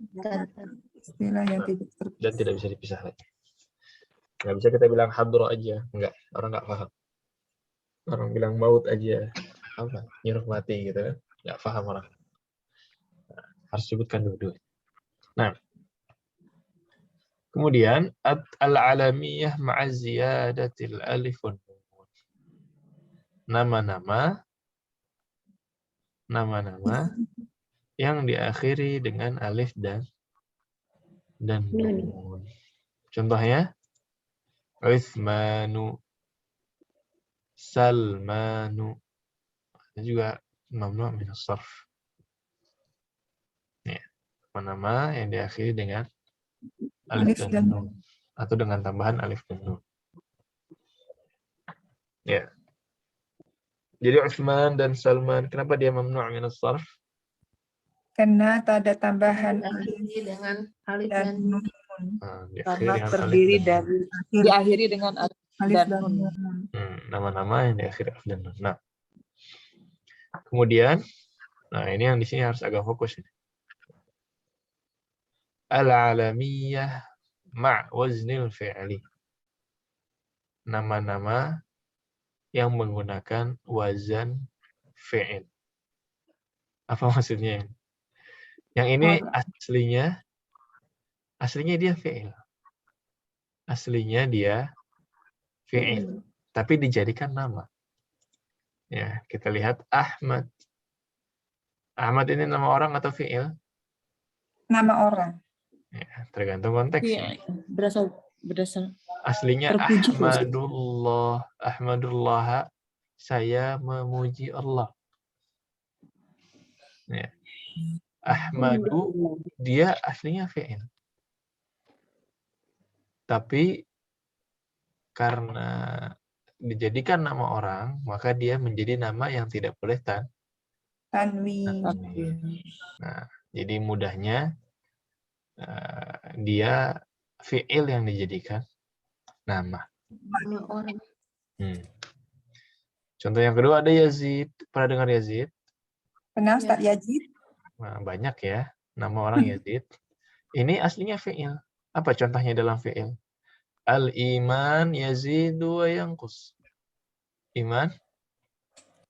Istilah yang tidak terpisah. Dan tidak bisa dipisah lagi. Nggak bisa kita bilang hadro aja. Enggak, orang nggak paham. Orang bilang maut aja. Apa? Nyuruh mati gitu kan. Nggak paham orang. Nah, harus sebutkan dua-dua. Nah, kemudian al-alamiyah ma'a ziyadatil alif wan nun. Nama-nama yang diakhiri dengan alif dan nun. Contohnya Utsmanu, Salmanu. Ini juga mamnu' min as-sarf. Ya, nama yang diakhiri dengan alif dan nun atau dengan tambahan alif dan nun. Ya. Jadi Utsman dan Salman, kenapa dia mamnu' min as-sarf? Karena ada tambahan Diakhiri dengan alif dan dan nun. Karena Dengan terdiri alif dan nun. dari diakhiri dengan alif Alif dan dan nun. nun. Nama-nama yang diakhiri alif dan nun. Nah, kemudian, ini yang di sini harus agak fokus. Al-alamiyah ma' waznil fi'li. Nama-nama yang menggunakan wazan fi'il. Apa maksudnya? Yang ini aslinya dia fi'il. Aslinya dia fi'il. Tapi dijadikan nama. Ya, kita lihat Ahmad. Ahmad ini nama orang atau fi'il? Nama orang. Ya, tergantung konteksnya. Berasal Aslinya terpuji. Ahmadullah, saya memuji Allah. Ya. Ahmadu, dia aslinya fi'il. Tapi karena dijadikan nama orang, maka dia menjadi nama yang tidak boleh Tanwin. Nah, jadi mudahnya dia fi'il yang dijadikan nama. orang. Contoh yang kedua ada Yazid. Pernah dengar Yazid? Pernah Ustaz Yazid? Nah, banyak ya nama orang Yazid. Ini aslinya fi'il. Apa contohnya dalam fi'il? Al-iman yazidu wa yanqus. Iman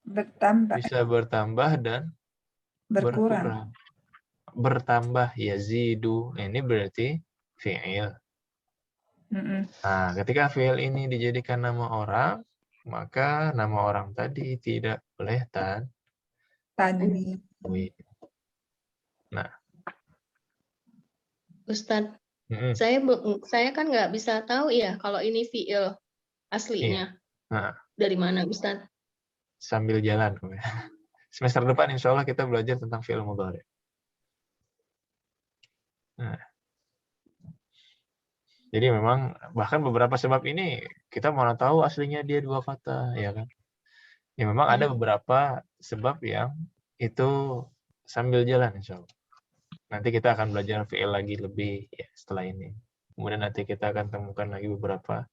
Bertambah. bisa bertambah dan berkurang. Bertambah yazidu. Ini berarti fi'il. Nah, ketika fi'il ini dijadikan nama orang, maka nama orang tadi tidak boleh tanwin. Nah, Ustadz, saya kan nggak bisa tahu ya kalau ini fi'il aslinya. Nah, dari mana Ustadz? Sambil jalan. Semester depan insya Allah kita belajar tentang fi'il mudhari'. Nah. Jadi memang bahkan beberapa sebab ini kita mana tahu aslinya dia dua kata, ya kan? Ya memang ada beberapa sebab yang itu sambil jalan insya Allah. Nanti kita akan belajar fi'il lagi lebih ya setelah ini. Kemudian nanti kita akan temukan lagi beberapa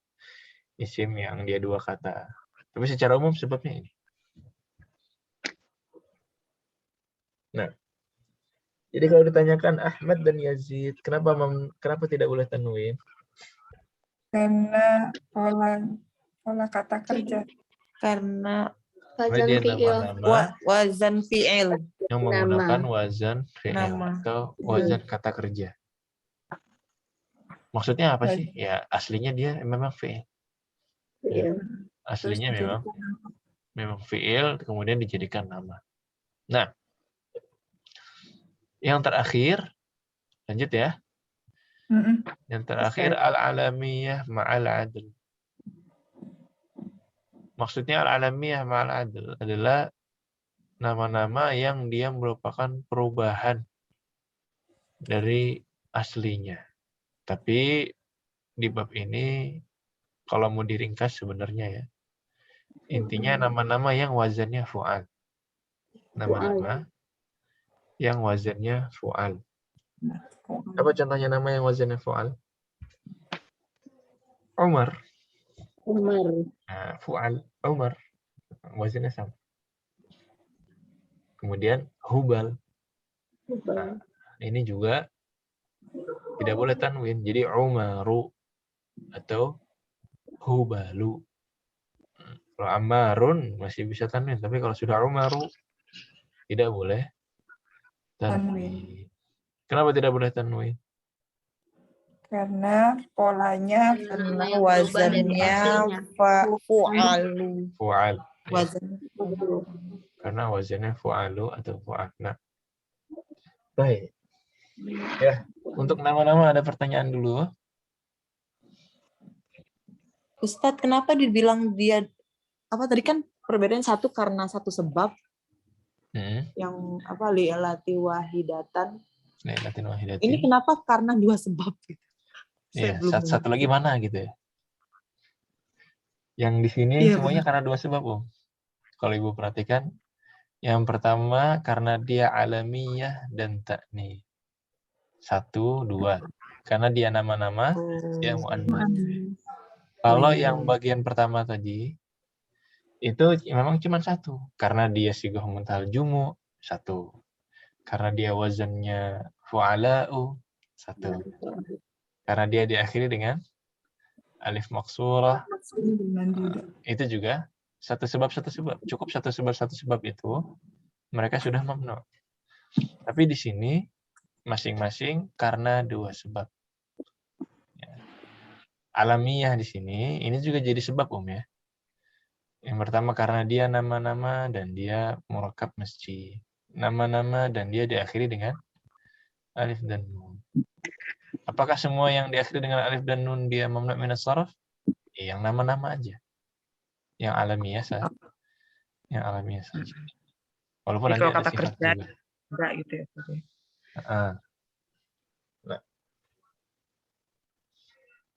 isim yang dia dua kata. Tapi secara umum sebabnya ini. Nah, jadi kalau ditanyakan Ahmad dan Yazid, kenapa tidak boleh tanwin? Karena pola kata kerja. Karena wazan fi'il yang menggunakan wazan fi'il atau wazan kata kerja. Maksudnya apa sih? Ya aslinya dia memang fi'il. Ya, aslinya memang fi'il kemudian dijadikan nama. Nah, yang terakhir lanjut ya. Yang terakhir al-alamiyah ma'al adl. Maksudnya al-alamiyah ma'al adl adalah nama-nama yang dia merupakan perubahan dari aslinya. Tapi di bab ini kalau mau diringkas sebenarnya ya, intinya nama-nama yang wazannya fu'al. Nama-nama yang wazannya fu'al. Apa contohnya nama yang wazannya fu'al? Umar. Umar. Nah, fu'al, Umar. Wazannya sama. Kemudian hubal. Nah, ini juga tidak boleh tanwin. Jadi umaru atau hubalu. Kalau amarun masih bisa tanwin, tapi kalau sudah umaru tidak boleh tanwin. Kenapa tidak boleh tanwin? Karena polanya Karena yang berubah dari wazannya aslinya. fu'alu. Fu'al. Wazannya Karena wazannya fu'alu atau fu'akna. Baik. Ya, untuk nama-nama ada pertanyaan dulu. Ustadz, kenapa dibilang dia apa tadi kan perbedaan satu karena satu sebab yang apa li'ilati wahidatan. Li'ilati wahidati. Ini kenapa karena dua sebab gitu? Iya, satu lagi mana gitu ya? Yang di sini semuanya karena dua sebab, Om. Kalau Ibu perhatikan, yang pertama karena dia alamiyah dan ta'ni. 1, 2. Karena dia nama-nama, dia mu'annas. Kalau yang bagian pertama tadi, itu memang cuma 1. Karena dia sigah muntal jumu, 1. Karena dia wazannya fu'ala'u, 1. Karena dia diakhiri dengan alif maksurah, itu juga satu sebab. Cukup satu sebab itu, mereka sudah mamnu. Tapi di sini, masing-masing karena dua sebab. Alamiah di sini, ini juga jadi sebab, Om ya. Yang pertama karena dia nama-nama dan dia murakkab masjid. Nama-nama dan dia diakhiri dengan alif dan nun. Apakah semua yang diakhiri dengan alif dan nun dia mamnu minas sharaf? Yang nama-nama aja. Yang alamiah saja. Yang alamiah saja. Walaupun nanti ada sifat juga. Enggak gitu ya. Nah.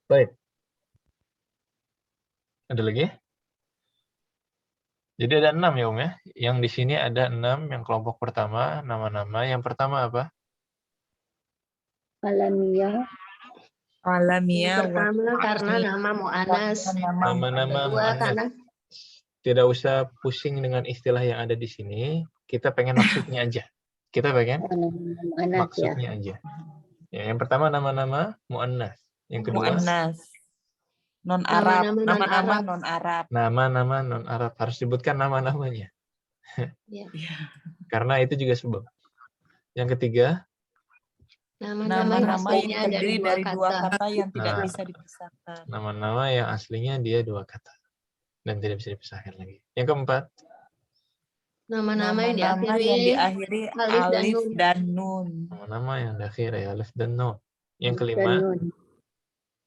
Baik. Ada lagi? Jadi ada 6 ya, Om ya. Yang di sini ada 6, yang kelompok pertama, nama-nama. Yang pertama apa? Alamiah. Alamiah. Pertama karena nama mu'anas. Nama-nama Kedua karena tidak usah pusing dengan istilah yang ada di sini. Kita pengen maksudnya aja. Kita pengen maksudnya aja. Ya, yang pertama nama-nama mu'annas. Yang kedua mu'annas. Non-Arab. Nama-nama non-Arab. Nama-nama non-Arab. Harus sebutkan nama-namanya. Ya. Karena itu juga sebab. Yang ketiga nama-nama yang terdiri dari dua kata yang tidak bisa dipisahkan. Nama-nama yang aslinya dia dua kata dan tidak bisa dipisahkan lagi. Yang keempat, nama-nama yang diakhiri alif dan nun. Nama-nama yang diakhiri alif dan nun. Yang kelima,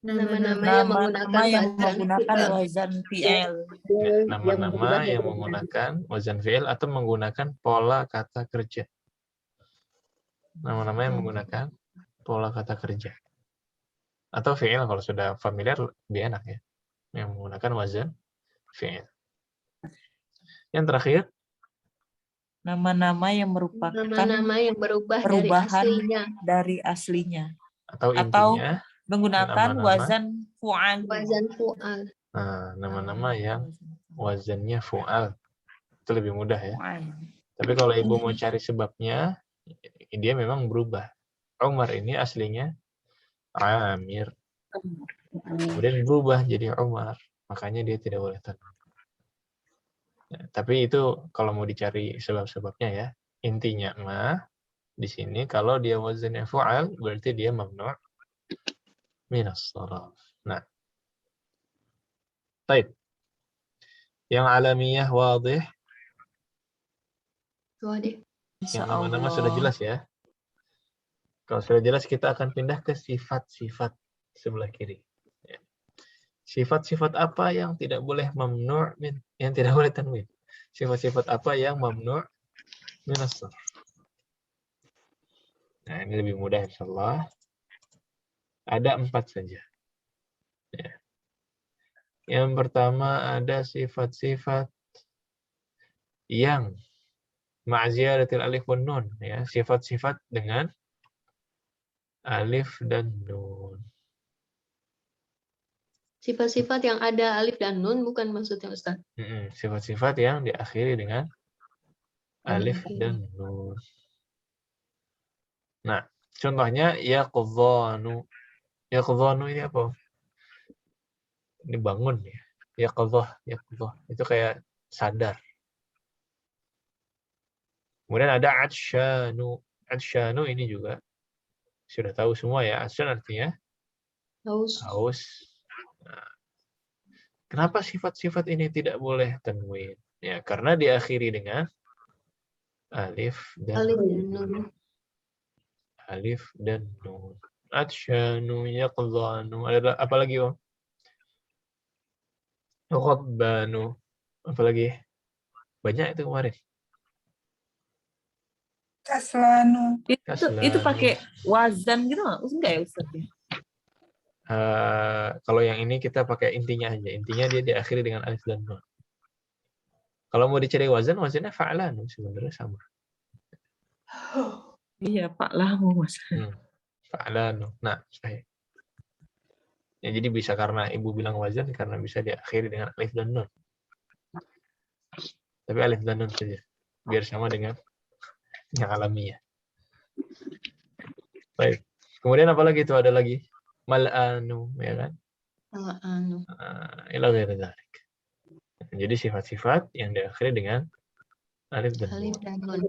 nama-nama yang menggunakan wazan fi'il. Nama-nama yang menggunakan wazan fi'il atau menggunakan pola kata kerja. Nama-nama yang menggunakan pola kata kerja. Atau fi'il kalau sudah familiar lebih enak ya. Yang menggunakan wazan fi'il. Yang terakhir, nama-nama yang merupakan nama-nama yang berubah dari aslinya. Atau intinya menggunakan wazan fu'al. Nah, nama-nama yang wazannya fu'al. Itu lebih mudah ya. Tapi kalau Ibu mau cari sebabnya, dia memang berubah. Umar ini aslinya Amir. Kemudian berubah jadi Umar. Makanya dia tidak boleh tanwin. Ya, tapi itu kalau mau dicari sebab-sebabnya ya. Intinya mah di sini kalau dia wazannya fu'al berarti dia mamnu' minas sharaf. Nah. Baik. Yang alamiyah wadih. Yang nama-nama sudah jelas ya. Kalau sudah jelas kita akan pindah ke sifat-sifat sebelah kiri. Sifat-sifat apa yang tidak boleh mamnu' yang tidak boleh tanwin? Sifat-sifat apa yang mamnu' minas sharaf? Nah, ini lebih mudah insyaallah. Ada 4 saja. Ya. Yang pertama ada sifat-sifat yang ma'ziyadatil alif wan nun, ya, sifat-sifat dengan alif dan nun. Sifat-sifat yang ada alif dan nun bukan maksudnya Ustaz? Sifat-sifat yang diakhiri dengan alif dan nun. Nah, contohnya yaqdhanu. Yaqdhanu ini apa? Ini bangun ya. Yaqdhah. Itu kayak sadar. Kemudian ada atsyanu. Atsyanu ini juga sudah tahu semua ya. Atsyan artinya haus. Nah, kenapa sifat-sifat ini tidak boleh tanwin? Ya, karena diakhiri dengan alif dan nun. Alif dan nun. Atsyanu, yaqdhanu. Ada apa lagi, Om? Ghadbanu. Apa lagi? Banyak itu kemarin. Kaslanu. Itu pakai wazan gitu enggak ya Ustaz? Kalau yang ini kita pakai intinya aja. Intinya dia diakhiri dengan alif dan nun. Kalau mau dicari wazan, wazannya fa'lanu sebenarnya sama. Iya, Pak Lahu Mas. Fa'lanu. Nah, saya. Ya, jadi bisa karena ibu bilang wazan karena bisa diakhiri dengan alif dan nun. Tapi alif dan nun saja. Biar sama dengan yang alamiah. Baik. Kemudian apa lagi itu? Ada lagi mal'anu, ya kan? Mal'anu. Ila ghairi dzalik. Jadi sifat-sifat yang diakhiri dengan alif dan nun.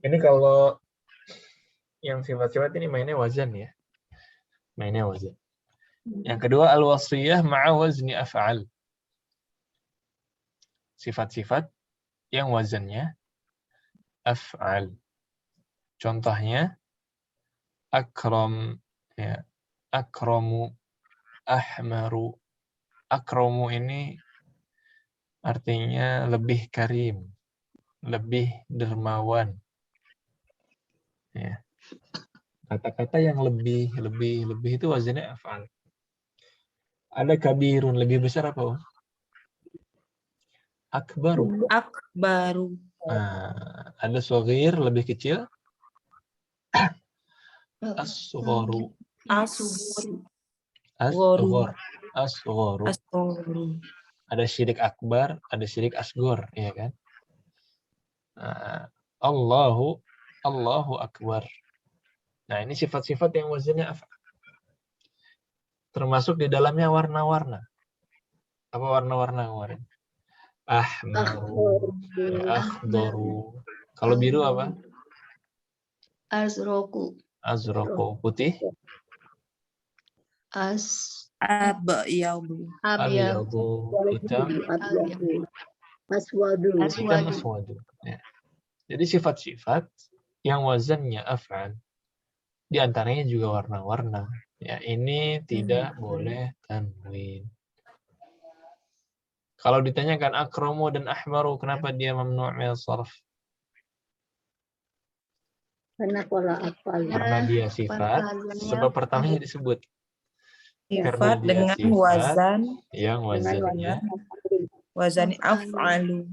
Ini kalau yang sifat-sifat ini mainnya wazan ya. Mainnya wazan. Yang kedua al-wasfiyah ma'a wazni af'al. Sifat-sifat yang wazannya af'al. Contohnya akram, ya, akramu, ahmaru. Akramu ini artinya lebih karim, lebih dermawan. Ya. Kata-kata yang lebih itu wazannya af'al. Ada kabirun, lebih besar apa? Akbaru. Akbaru. Ada shaghir, lebih kecil. As-sugharu. As-sugharu. Ada syirik akbar, ada syirik asghar, ya kan? Allahu akbar. Nah, ini sifat-sifat yang wazannya af'al. Termasuk di dalamnya warna-warna. Apa warna-warna kemarin? Ahmaru, akhdaru. Kalau biru apa? Azroku. Putih? Abyadu. Hitam. Aswadu. Ya. Jadi sifat-sifat yang wazannya af'al, di antaranya juga warna-warna. Ya, ini tidak boleh tanwin. Kalau ditanyakan akramu dan ahmaru, kenapa dia mamnu' min sarf? Karena dia sifat, sebab pertamanya disebut. Sifat dengan wazan yang wazannya af'alu.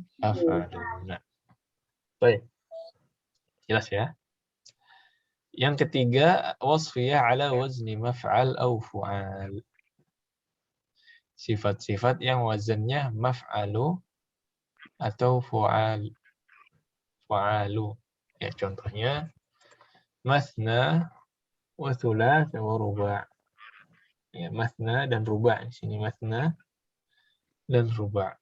Nah, baik. Jelas ya? Yang ketiga, wasfiyah ala wazni maf'al au fu'al. Sifat-sifat yang wazannya maf'alu atau fu'al. Fu'alu. Ya, contohnya mathna wa thulatha wa ruba'. Ya, mathna dan ruba'. Di sini mathna dan ruba'.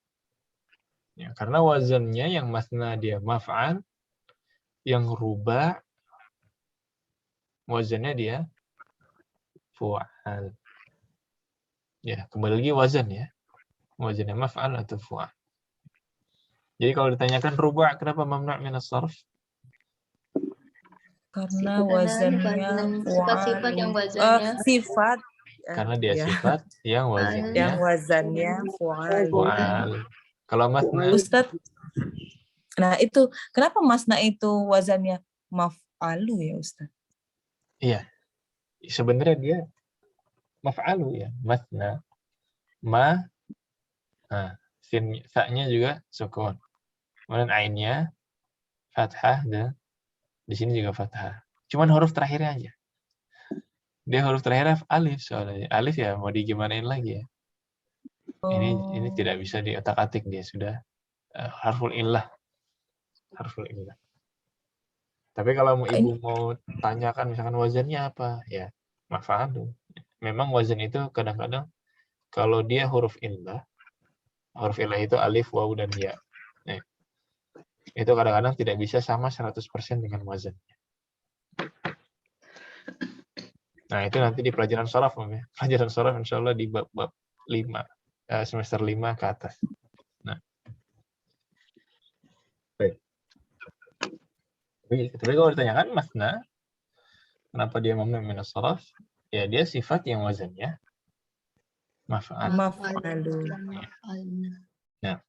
Ya, karena wazannya yang mathna dia maf'al, yang ruba' wazannya dia fu'al. Ya, kembali lagi wazan ya. Wazannya maf'al atau fu'al. Jadi kalau ditanyakan ruba' kenapa mamnu' min as-sarf? Karena wazannya sifat yang wazannya sifat. Karena dia sifat yang wazannya fu'al. Kalau masna, Ustaz, nah itu kenapa masna itu wazannya maf'alu ya Ustaz. Iya. Sebenarnya dia maf'alu ya. Masna. Ma. Nah, sa-nya juga sukun. Kemudian ainnya fathah dan di sini juga fathah. Cuman huruf terakhirnya aja. Dia huruf terakhirnya alif soalnya. Alif ya mau digimanain lagi ya. Ini tidak bisa diotak-atik, dia sudah harful illah. Harful illah. Tapi kalau ibu mau tanyakan misalkan wazannya apa, ya maf'alu. Memang wazan itu kadang-kadang kalau dia huruf illah itu alif, waw, dan ya. Nah, itu kadang-kadang tidak bisa sama 100% dengan wazan. Nah, itu nanti di pelajaran shoraf, Om ya. Pelajaran shoraf insya Allah di bab 5, semester 5 ke atas. Nah. Baik. Tapi kalau ditanyakan makna, kenapa dia mamnu min as-sarf? Ya, dia sifat yang wazannya maf'al. Maf'alu. Nah.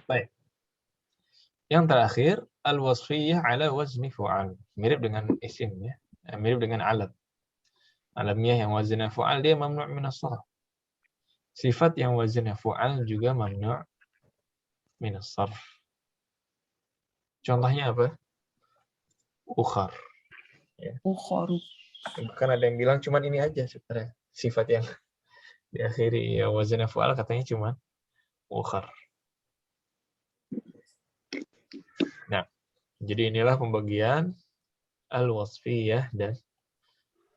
Baik. Yang terakhir, al-wasfiyah ala wazni fu'al. Mirip dengan isim ya. Mirip dengan alam. Alamnya yang wazannya fu'al, dia mamnu min as-sarf. Sifat yang wazannya fu'al juga mamnu min as-sarf. Contohnya apa? Ukhar. Ya. Ukhar. Bahkan ada yang bilang cuman ini aja sebenarnya. Sifat yang diakhiri ya wazannya fu'al katanya cuman ukhar. Nah, jadi inilah pembagian al-wasfiyah dan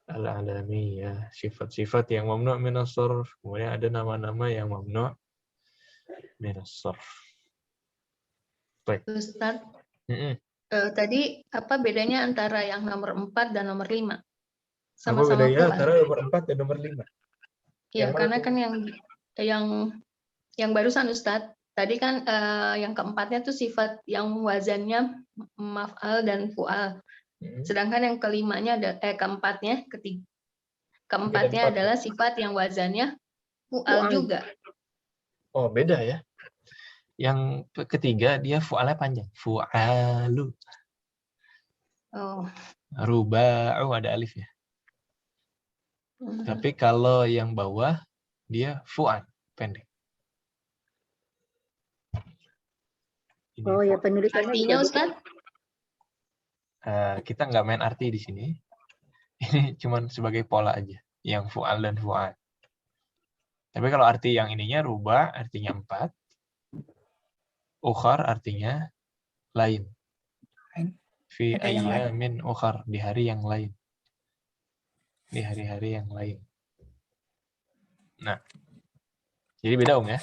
al-alamiyah. Sifat-sifat yang mamnu' min as-sarf. Kemudian ada nama-nama yang mamnu' min as-sarf. Baik. Ustaz, tadi apa bedanya antara yang nomor 4 dan nomor 5? Apa bedanya antara nomor 4 dan nomor 5? Ya, karena kan yang barusan Ustaz, tadi kan yang keempatnya tuh sifat yang wazannya maf'al dan fu'al. Sedangkan yang keempatnya adalah sifat yang wazannya fu'al juga. Oh, beda ya. Yang ketiga dia fu'alnya panjang. Fu'alu. Oh. Ruba'u ada alif ya. Tapi kalau yang bawah dia fu'al, pendek. Oh ya, penulisannya artinya Ustaz? Kita nggak main arti di sini. Ini cuma sebagai pola aja. Yang fu'al dan fu'al. Tapi kalau arti yang ininya ruba artinya 4. Ukhar artinya lain. Fi ayyamin ukhar, di hari yang lain. Di hari-hari yang lain. Nah. Jadi beda Om ya.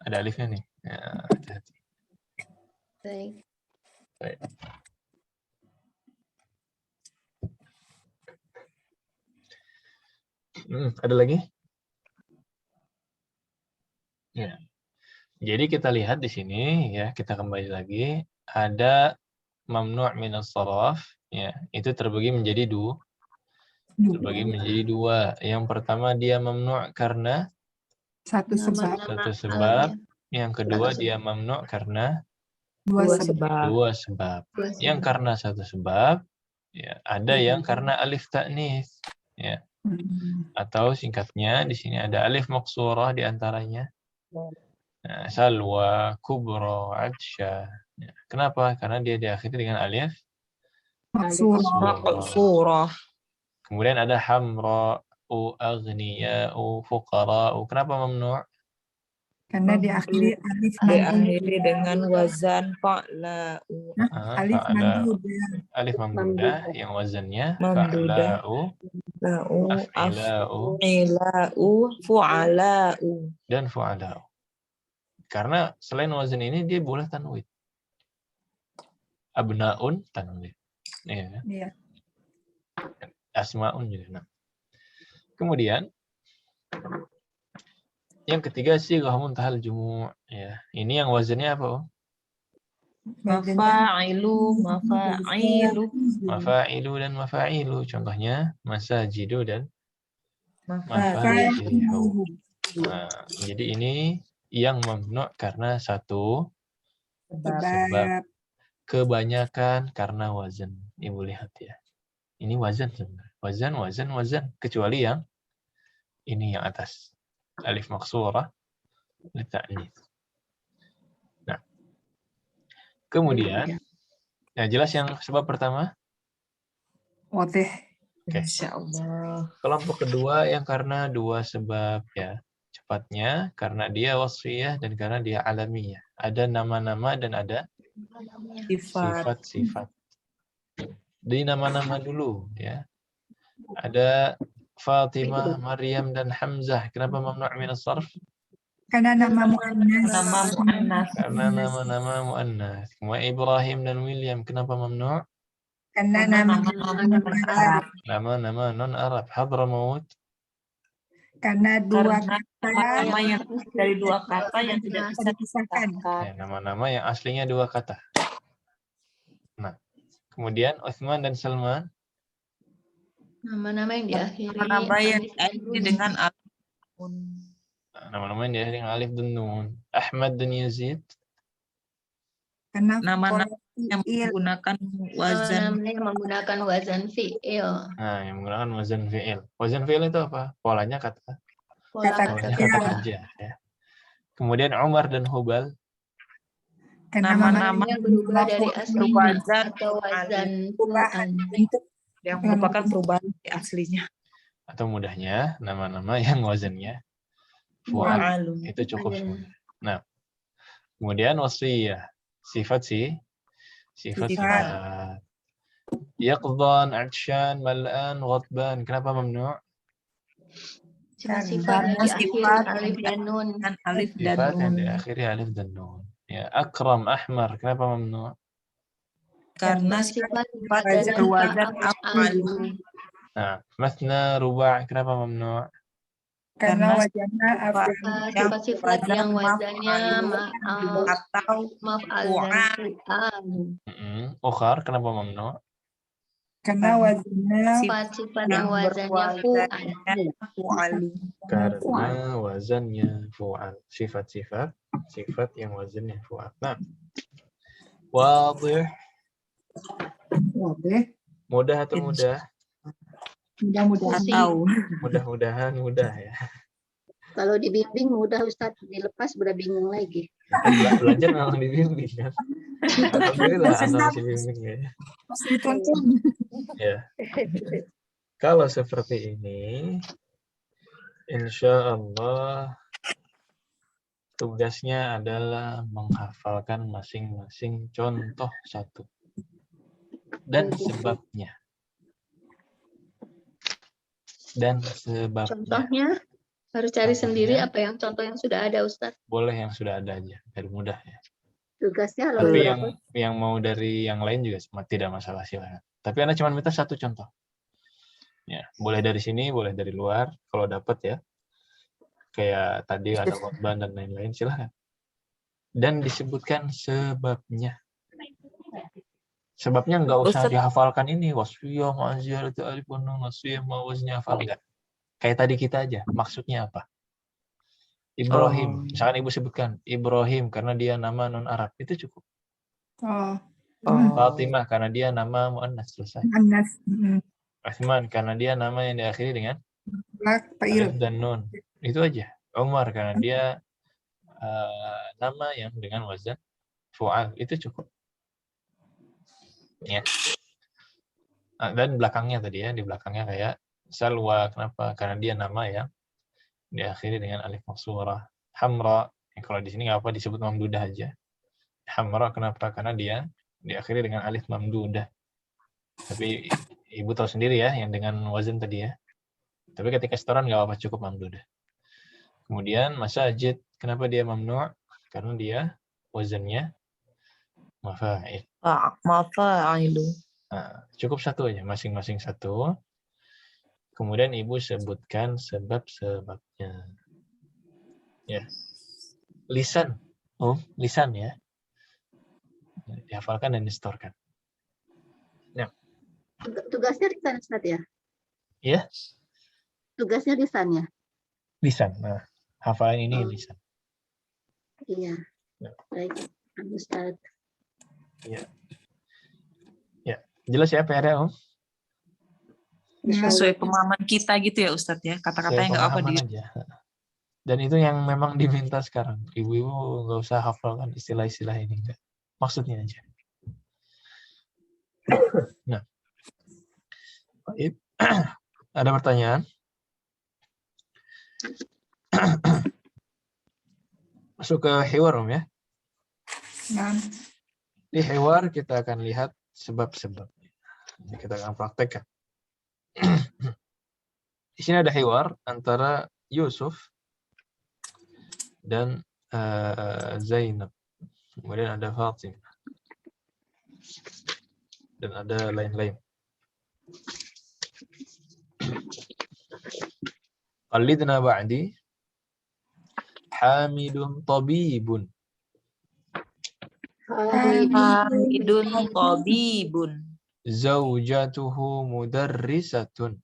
Ada alifnya nih. Ya, hati-hati. Baik. Baik. Ada lagi? Ya. Jadi kita lihat di sini ya, kita kembali lagi ada mamnu' min as-sarf ya, itu terbagi menjadi dua. Yang pertama dia mamnu' karena satu sebab. Yang kedua dia mamnu' karena dua sebab. Yang karena satu sebab ya, ada yang karena alif ta'nis ya. Atau singkatnya di sini ada alif maqsurah di antaranya. Nah, Salwa, Kubra, Adsya. Ya. Kenapa? Karena dia diakhiri dengan alif maqsurah. Kemudian ada Hamra, Aghniya, Fuqara. Kenapa mamnu'? Karena diakhiri alif dengan wazan fa'la'u. Alif mamdudah yang wazannya fa'la'u, af'ila'u, fu'ala'u. Dan fu'ala'u. Karena selain wazan ini dia boleh tanwin. Abna'un tanwin. Iya. Asma'un juga. Nah. Kemudian yang ketiga sighah muntahal jumu' ya. Ini yang wazannya apa, Om? Mafa'ilu dan mafa'ilu. Contohnya masajidu dan mafa'ilu. Nah, jadi ini yang mamnu' karena satu sebab. kebanyakan karena wazan. Ibu lihat ya. Ini wazan sebenarnya. Wazan. Kecuali yang ini yang atas. Alif maksurah. Lita'nits. Nah. Kemudian. Ya, jelas yang sebab pertama? Wadih. Oke. Insyaallah. Kelompok kedua yang karena dua sebab ya. Cepatnya karena dia wasfiyah dan karena dia alamiah. Ada nama-nama dan ada sifat-sifat. Di nama-nama dulu ya. Ada Fatimah, Maryam dan Hamzah. Kenapa mamnu' min as-sarf? Karena nama muannas. Nama muannas. Karena nama-nama muannas. Kemudian Ibrahim dan William. Kenapa mamnu'? Karena nama Arab. Nama-nama non-Arab. Hadramaut. Karena dua kata Nama yang dari dua kata yang tidak bisa dipisahkan. Ya, nama-nama yang aslinya dua kata. Nah, kemudian Utsman dan Salman. Nama-nama yang diakhiri Nama yang diakhiri dengan alif. Nama-nama yang diakhiri dengan alif dan nun. Ahmad dan Yazid. Karena Nama-nama yang menggunakan wazan. namanya yang menggunakan wazan fi'il. Nah, yang menggunakan wazan fi'il. Wazan fi'il itu apa? Polanya kata. kata kerja. Ya. Kemudian Umar dan Hubal. Nama-nama yang berubah dari aslinya wazan atau wazan perubahan fu'al. bentuk yang merupakan perubahan aslinya. Atau mudahnya, nama-nama yang wazannya fu'al. Itu cukup sebenarnya. Nah, kemudian wasfiyah. Sifat. Yaqdhan, atsyan, mal'an, ghadban. Kenapa mamnu'? Cuma sifat yang diakhiri alif dan nun. Sifat yang diakhiri alif dan nun. Ya, akram, ahmar. Kenapa mamnu'? Karena sifat dari wazan af'al. Nah, mathna, ruba'. Kenapa mamnu'? karena wajahnya sifat-sifat yang wazannya atau maf'al dan fu'al. Ukhar, kenapa mamnu'? karena wazannya Sifat-sifat yang wazannya fu'al. Karena wazannya fu'al. Sifat yang wazannya fu'al. Nah, wadih. Mudah atau mudah? Mudah-mudahan mudah ya. Kalau dibimbing mudah Ustadz, dilepas udah bingung lagi. Belajar memang dibimbing kan. Alhamdulillah masih bimbing ya. Ya. Kalau seperti ini, insya Allah tugasnya adalah menghafalkan masing-masing contoh satu dan sebabnya. Contohnya harus cari sendiri apa yang contoh yang sudah ada, Ustadz. Boleh yang sudah ada aja, dari mudah ya. Tugasnya tapi yang mau dari yang lain juga tidak masalah, silakan. Tapi Anda cuma minta satu contoh. Ya, boleh dari sini, boleh dari luar kalau dapat ya. Kayak tadi ada khotbah dan lain-lain, silakan. Dan disebutkan sebabnya. Sebabnya nggak usah dihafalkan ini wasfiyah ma'aziyah itu alif wa nun wasfiyah ma'waznya hafal enggak. Kayak tadi kita aja, maksudnya apa? Ibrahim, misalkan ibu sebutkan Ibrahim karena dia nama non Arab, itu cukup. Fatimah karena dia nama muannas, selesai. Utsman karena dia nama yang diakhiri dengan alif dan nun, itu aja. Umar karena dia nama yang dengan wazan fu'al, itu cukup. Ya. Dan belakangnya tadi ya, di belakangnya kayak Salwa, kenapa? Karena dia nama yang diakhiri dengan alif maksurah. Hamra, kalau di sini nggak apa disebut mamdudah aja. Hamra kenapa? Karena dia diakhiri dengan alif mamdudah. Tapi ibu tahu sendiri ya, yang dengan wazan tadi ya. Tapi ketika setoran nggak apa cukup mamdudah. Kemudian masajid, kenapa dia mamnu'? Karena dia wazannya mafa'il. Mafa'il. Nah, cukup satu aja, masing-masing satu. Kemudian ibu sebutkan sebab-sebabnya. Ya. Lisan. Lisan ya. Dihafalkan dan distorkan. Ya. Tugasnya lisan Ustaz ya? Ya. Tugasnya lisan ya? Lisan. Nah, hafalan ini lisan. Iya. Ya. Baik, Ustaz. Ya. Jelas ya PR-nya, Om? Sesuai pemahaman kita gitu ya Ustadz ya. Kata-katanya nggak apa Pemahaman aja. Dan itu yang memang diminta sekarang. Ibu-ibu nggak usah hafalkan istilah-istilah ini. Enggak. Maksudnya aja. Nah. Baik. Ada pertanyaan? Masuk ke hiwar, Om ya. Nah, Di hiwar kita akan lihat sebab-sebab. Kita akan praktekkan. Di sini ada hiwar antara Yusuf dan Zainab. Kemudian ada Fatimah. Dan ada lain-lain. Qallidna ba'di. Hamidun tabibun. Hamidun tabibun. Zawjatuhu mudarrisatun.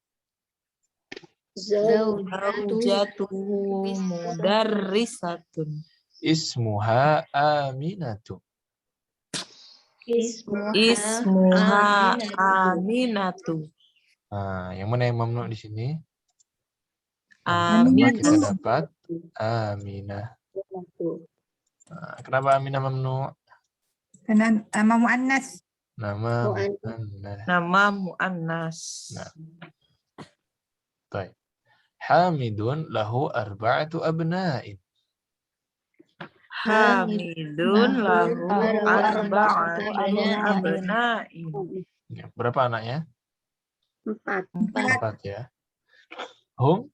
Zawjatuhu mudarrisatun. Ismuha Aminatu. Ismuha Aminatu. Nah, yang mana yang mamnu di sini? Aminah. Kita dapat Aminah. Nah, kenapa Aminah mamnu? karena nama muannas. Nama muannas. Nama muannas. Nah. Baik. Hamidun lahu arba'atu abna'in. Hamidun lahu arba'atu abna'in. Ya, berapa anaknya? 4. 4 ya. Hum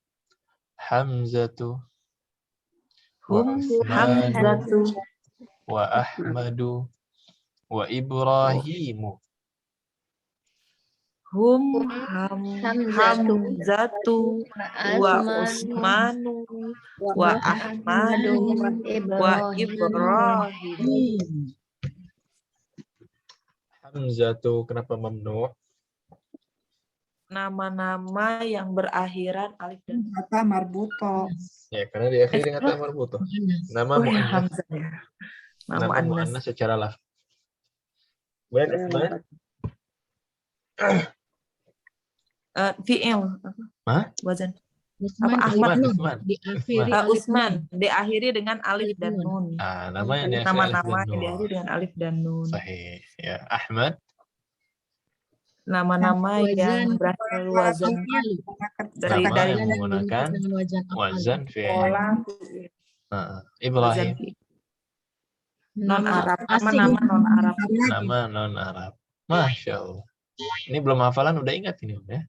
Hamzatu Hum Hamzatu wa Ahmadu wa Ibrahimu. Hum Hamzatu wa Usmanu wa Ahmadu wa Ibrahim. Hamzatu kenapa mamnu? Nama-nama yang berakhiran alif dan Kata marbuto. Ya, karena diakhiri dengan kata marbutoh. Nama muannas. Hamzah ya. Nama muannas secara lafaz. Kemudian Ismail. Fi'il. Hah? Wazan. Usman, Ahmad. Usman. Diakhiri dengan alif dan nun. Nama yang diakhiri Nama-nama alif dan yang nun. diakhiri dengan alif dan nun. Sahih. Ya, Ahmad. Nama-nama yang berakhir wazan Nama yang menggunakan wazan fi'il. Ibrahim. Non Arab. Nama non Arab. Nama non Arab. Masya Allah. Ini belum hafalan udah ingat ini ya.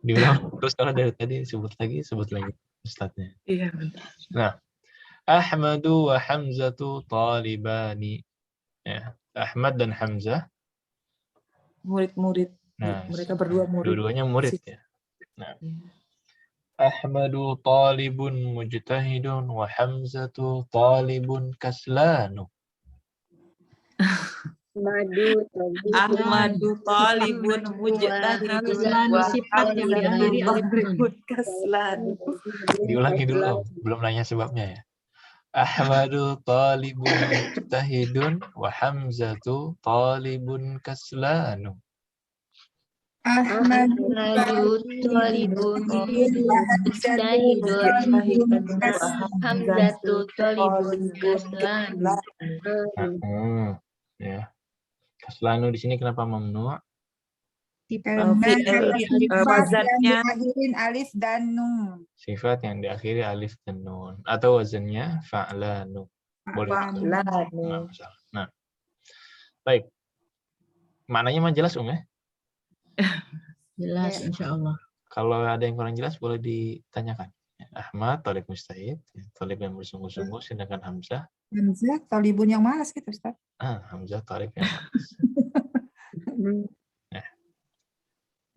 Diulang terus kalau dari tadi sebut lagi ustadznya. Iya benar. Nah, Ahmadu wa Hamzatu talibani. Ya, Ahmad dan Hamzah murid-murid. Nah, mereka berdua murid. Dua-duanya murid ya. Nah. Ahmadu talibun mujtahidun wa Hamzatu talibun kaslanu. Ahmadu talibun mujtahidun wa Hamzatu talibun kaslanu. Diulangi dulu, belum nanya sebabnya ya. Ahmadu talibun mujtahidun wa Hamzatu talibun kaslanu. Ahmadu talibun mujtahidun wa Hamzatu talibun kaslanu. Ya. Kaslanu di sini kenapa mamnu? Wazannya diakhirin alif dan nun. Sifat yang diakhiri alif dan nun atau wazannya fa'lanu. Boleh. Nah. Baik. Maknanya mah jelas ya? Jelas insyaallah. Kalau ada yang kurang jelas boleh ditanyakan. Ahmad talib mustahid, talib yang bersungguh-sungguh, sedangkan Hamzah talibun yang malas gitu Ustaz. Hamzah talib yang malas.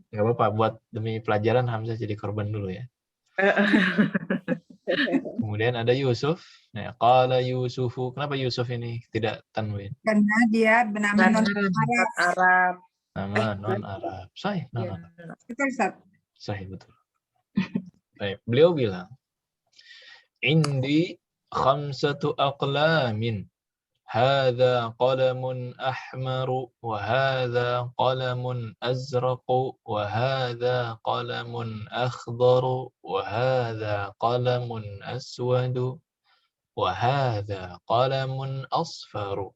Nggak apa-apa, buat demi pelajaran Hamzah jadi korban dulu ya. Kemudian ada Yusuf. Nah, qala Yusufu. Kenapa Yusuf ini tidak tanwin? Karena dia bernama non-Arab. Nama non-Arab. Sahih, non-Arab. Betul, Ustaz. Sahih, betul. Baik, beliau bilang, Indi khamsatu aqlamin. هذا قلم أحمر وهذا قلم أزرق وهذا قلم أخضر وهذا قلم أسود وهذا قلم أصفر.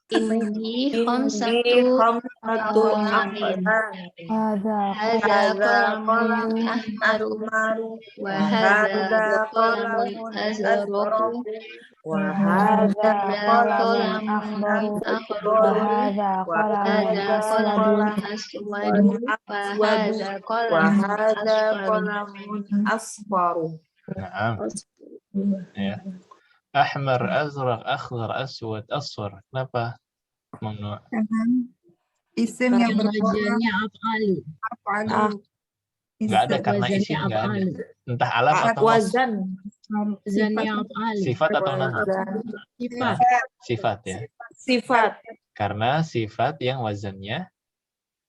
Indi Indi khamsatu khamsatu aqlamin. aqlamin. Hadza qalamun ahmaru wa hadza qalamun azraqu wa hadza hadza qalamun akhdaru wa hadza qalamun aswadu wa hadza wa qalamun hadza asfaru. qalamun asfaru. Naam. Ya. Ahmar, azraq, akhdar, aswad, asfar. Kenapa? Mamnu. Isim yang berwarna Wazannya af'alu. af'alu. Nggak ada karena Wazannya isim nggak ada. af'alu. Entah alam atau Wazan. Wazannya af'alu. sifat atau nama. Sifat. Sifat ya. Sifat. Karena sifat yang wazannya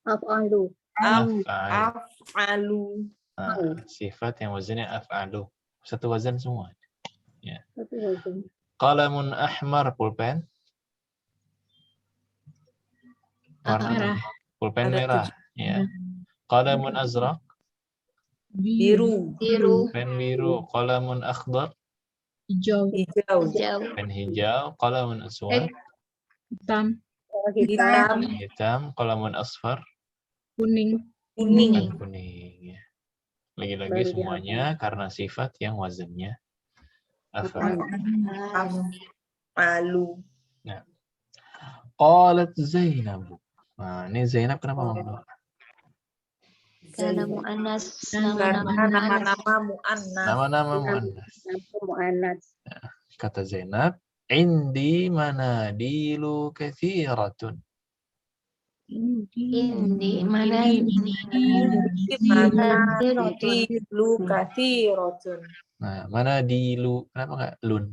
Af'alu. af'al. Af'alu. Nah, sifat yang wazannya af'alu. Satu wazan semua. Ya. Satu wazan. Qalamun ahmar, pulpen. Warna Merah. pulpen Ada merah. Ya. Qalamun azraq, Biru. Biru, pen biru. Qalamun akhdar, Hijau. Hijau. hijau, pen hijau. Qalamun aswad, Hitam. Hitam. hitam. Qalamun asfar, Kuning. Kuning. pen kuning. Ya. Lagi-lagi Baru semuanya karena sifat yang wazannya af'al. Malu. Qalat Zainab. Nah, ini Zainab kenapa mamnu? karena mu'annas, Karena nama-nama mu'annas. nama-nama mu'annas. Nama-nama muannas. Mu'annas. Kata Zainab, indi manadilu kathiratun. Indi, mana Mana dilu kathirotun. Nah, manadilu, kenapa nggak lun?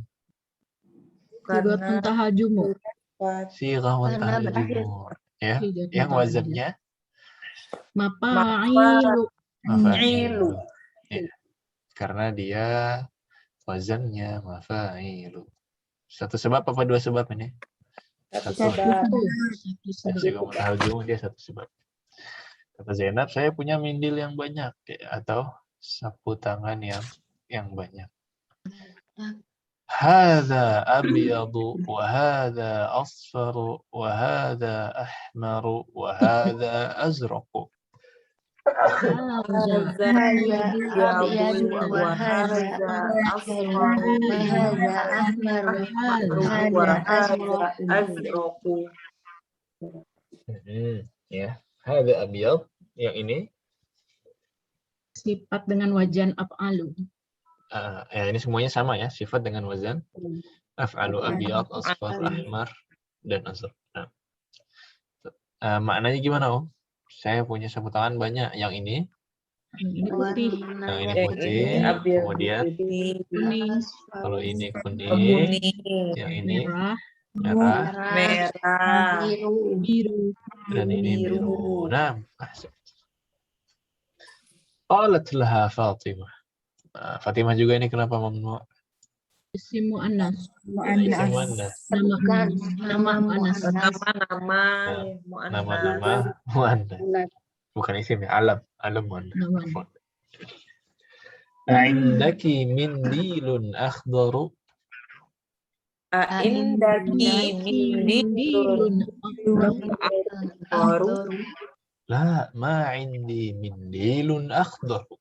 Sigatun tahajumu. Sighahun Karena berakhir. tahjumur. Ya, Sigatun yang tahajumu. wazannya Mafa'ilu. mafa'ilu. Ya. Karena dia wazannya mafa'ilu. Satu sebab apa dua sebab ini? Satu. Sighahun tahjumur dia satu sebab. Kata Zainab, saya punya mindil yang banyak atau sapu tangan yang banyak. Hadza abyadu wa hadza asfaru wa hadza ahmaru wa hadza azraqu. Hadza abyadu wa hadza asfaru wa hadza ahmaru wa hadza azraqu. Ya, hadza abyad, yang ini Sifat dengan wajan af'alu. ya ini semuanya sama ya, sifat dengan wazan af'alu, abyad, asfar, ahmar dan azraq. Nah, maknanya gimana Om? Saya punya sapu tangan banyak. Yang ini, Ini putih. yang ini putih, kemudian Kuning. kalau ini kuning, yang ini Merah. merah, Biru, Biru. dan ini biru. Nah, qalat laha Fatimah. Fatimah juga ini kenapa mamnu? Isim mu'annas. Isim muannas. bukan nama Mu'annas. mu'annas. Nama-nama muannas. Bukan isim ya, alam muannas. Nama. Indaki mindilun akhdaru. Indaki mindilun akhdaru. La, ma indi mindilun akhdaru.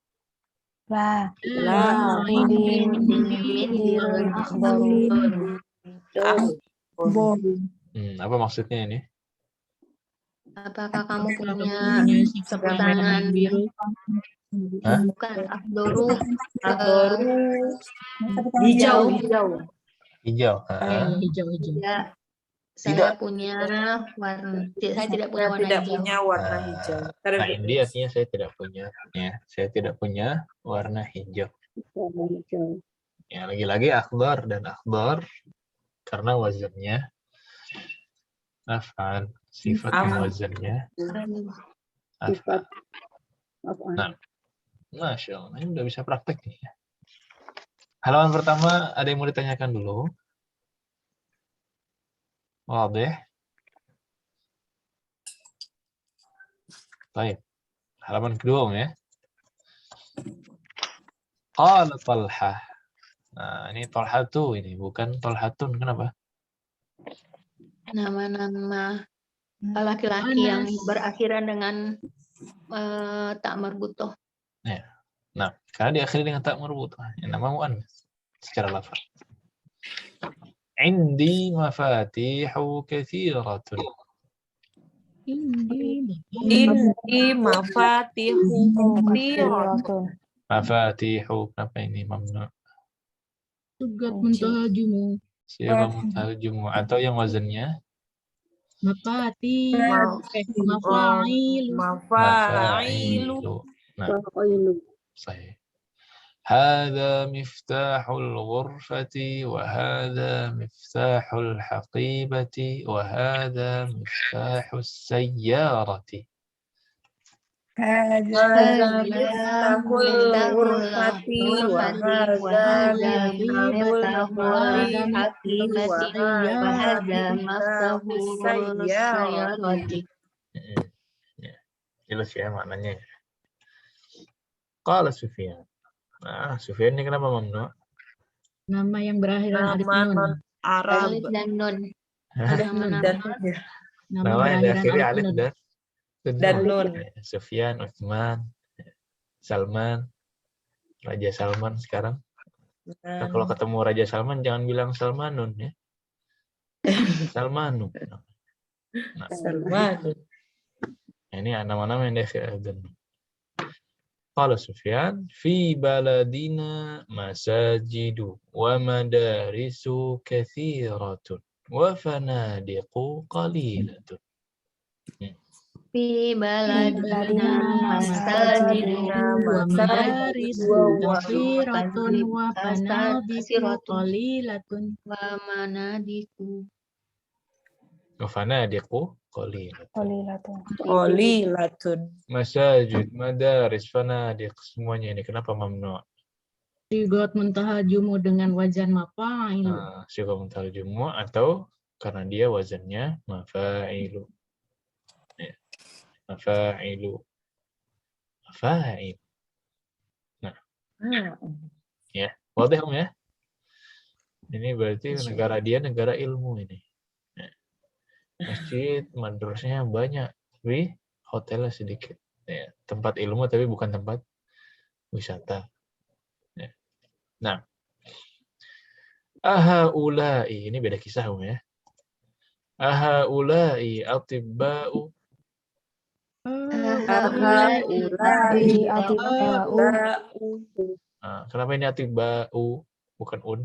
Apa maksudnya ini? Apakah kamu punya sapu Yang tangan biru. Hah? bukan akdoru Hijau. Hijau. Hijau. ya Tidak. saya punya warna saya tidak punya warna Tidak hijau. punya warna hijau. Nah, ini artinya saya tidak punya. Ya, saya tidak punya warna hijau. Ya, lagi-lagi akhdar dan akhdar karena wazannya af'al, sifat yang wazannya af'al. Nah, Masya Allah, ini udah bisa praktek nih ya. Halaman pertama ada yang mau ditanyakan dulu? Wadih. Baik. Halaman kedua ya. Qala Talhah. Nah, ini Talhatu ini, bukan Talhatun. Kenapa? Nama-nama laki-laki yang berakhiran dengan tak marbutoh. Ya. Nah, karena diakhiri dengan tak marbutoh. Yang nama mu'annas secara lafaz. Indi mafatihu katsiratun. Indi mafatihu katsiratun. Mafatihu, kenapa ini mamnu? Tugat muntaha jumu. Siapa muntaha jumu atau yang wazannya? Mafati. Mafailu. Mafailu. Nah, sahih. هذا مفتاح الغرفة وهذا مفتاح الحقيبة وهذا مفتاح السيارة. هذا مفتاح الغرفة وهذا مفتاح الحقيبة وهذا مفتاح السيارة. Jelas ya maknanya. Qala Sufyan. Nah, Sufyan ini kenapa mamnu? Nama yang berakhiran alif nun. Arab. Alif dan nun. Nama yang diakhiri alif dan nun. Sufyan, Utsman, Salman, Raja Salman sekarang. Nah, kalau ketemu Raja Salman jangan bilang Salmanun ya. Salmanu. Nah, Salman. ini nama-nama yang diakhiri dan. Qala Sufyan fi baladina masajidu wa madarisu katsiratun wa fanadiqu qalilatun. Fi baladina masajidu wa madarisu katsiratun wa fanadiqu qalilatun. wa manadiku. Wa fanadiqu qalilatun. Qalilatun. Masajid, madaris, fanadiq, semuanya ini kenapa mamnu? Tugat muntaha jumu dengan wazan mafailu. Nah, sifa muntaha jumu atau karena dia wazannya mafailu. Ya. Mafailu. Mafail. Nah. Ya, wadih ya. Ini berarti negara dia negara ilmu ini. Ya. Masjid, madrasahnya banyak, tapi hotelnya sedikit. Ya, tempat ilmu tapi bukan tempat wisata. Ya. Nah, ahaulai ini beda kisah ya. Ahaulai atibba'u. Kenapa ini atibba'u bukan un?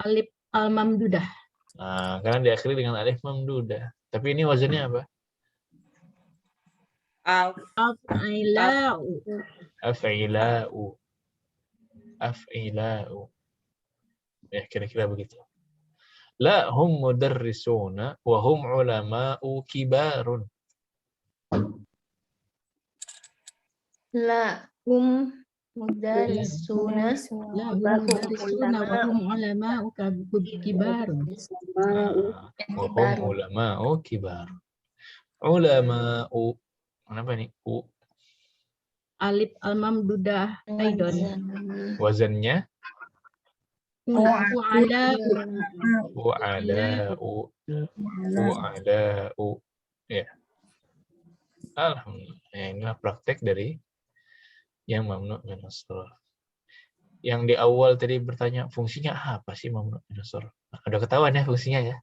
Alif al-mamdudah. Karena diakhiri dengan alif mamdudah. Tapi ini wazannya apa? Af'ila'u. Af'ila'u. Af'ila'u. Ya, kira-kira begitu. La hum mudarrisuna wa hum ulama'u kibarun. La hum mudarrisuna wa hum ulama'u kibarun. Wa hum ulama'u kibarun. Ulama'u. Kenapa nih? U. Alif al-mamdudah aidon. Wazannya? Wa'ala'u. Ya. Alhamdulillah. Ya, inilah praktek dari yang mamnu min as-sarf. Yang di awal tadi bertanya fungsinya apa sih mamnu min as-sarf? Udah ketahuan ya fungsinya ya.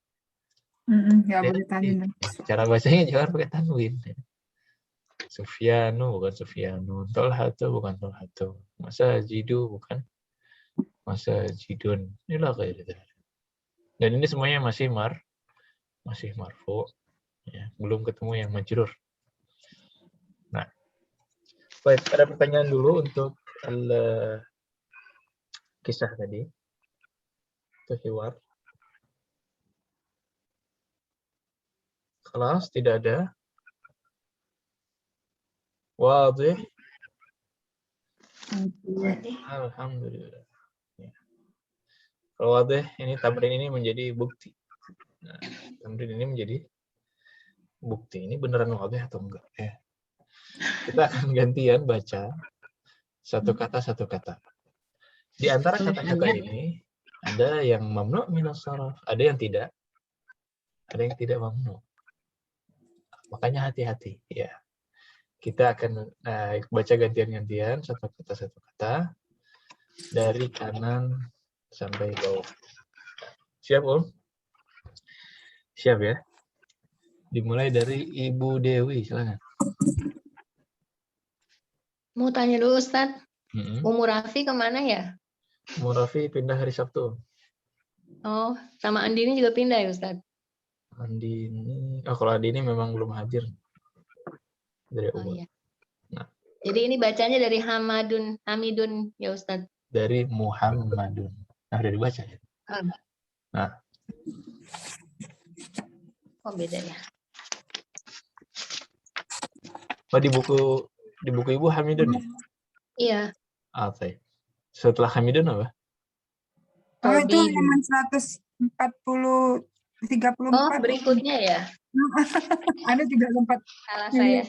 Nggak boleh tanwin. Cara bacanya jangan pakai tanwin. Sufyanu bukan Sufyanu, Tolhatu bukan Tolhatu, Masajidu bukan Masajidun. Inilah kayak gitu. Dan ini semuanya masih marfu. Ya, belum ketemu yang majrur. Nah, baik, ada pertanyaan dulu untuk kisah tadi. Itu hiwar. Kelas tidak ada. Wadih. Alhamdulillah. Kalau wadih, ini tamrin ini menjadi bukti. Nah, tamrin ini menjadi bukti. Ini beneran wadih atau enggak? Ya. Kita akan gantian baca satu kata. Di antara kata-kata ini, ada yang mamnu' minas sharaf, ada yang tidak. Ada yang tidak mamnu'. Makanya hati-hati. Ya. Kita akan baca gantian-gantian satu kata dari kanan sampai bawah. Siap, Om? Siap ya? Dimulai dari Ibu Dewi, silakan. Mau tanya dulu, Ustadz. Umur Raffi kemana ya? Umur Raffi pindah hari Sabtu. Oh, sama Andini juga pindah ya, Ustadz? Andini, kalau Andini memang belum hadir dari umur. Iya. Nah. Jadi ini bacanya dari Hamidun ya, Ustadz? Dari Muhammadun. Nah, udah dibaca ya? Nah. Oh, beda ya. Oh, di buku Ibu Hamidun ya? Iya. Baik. Setelah Hamidun apa? Oh, itu halaman 34. Oh, berikutnya ya? Ada juga sempat. Salah saya.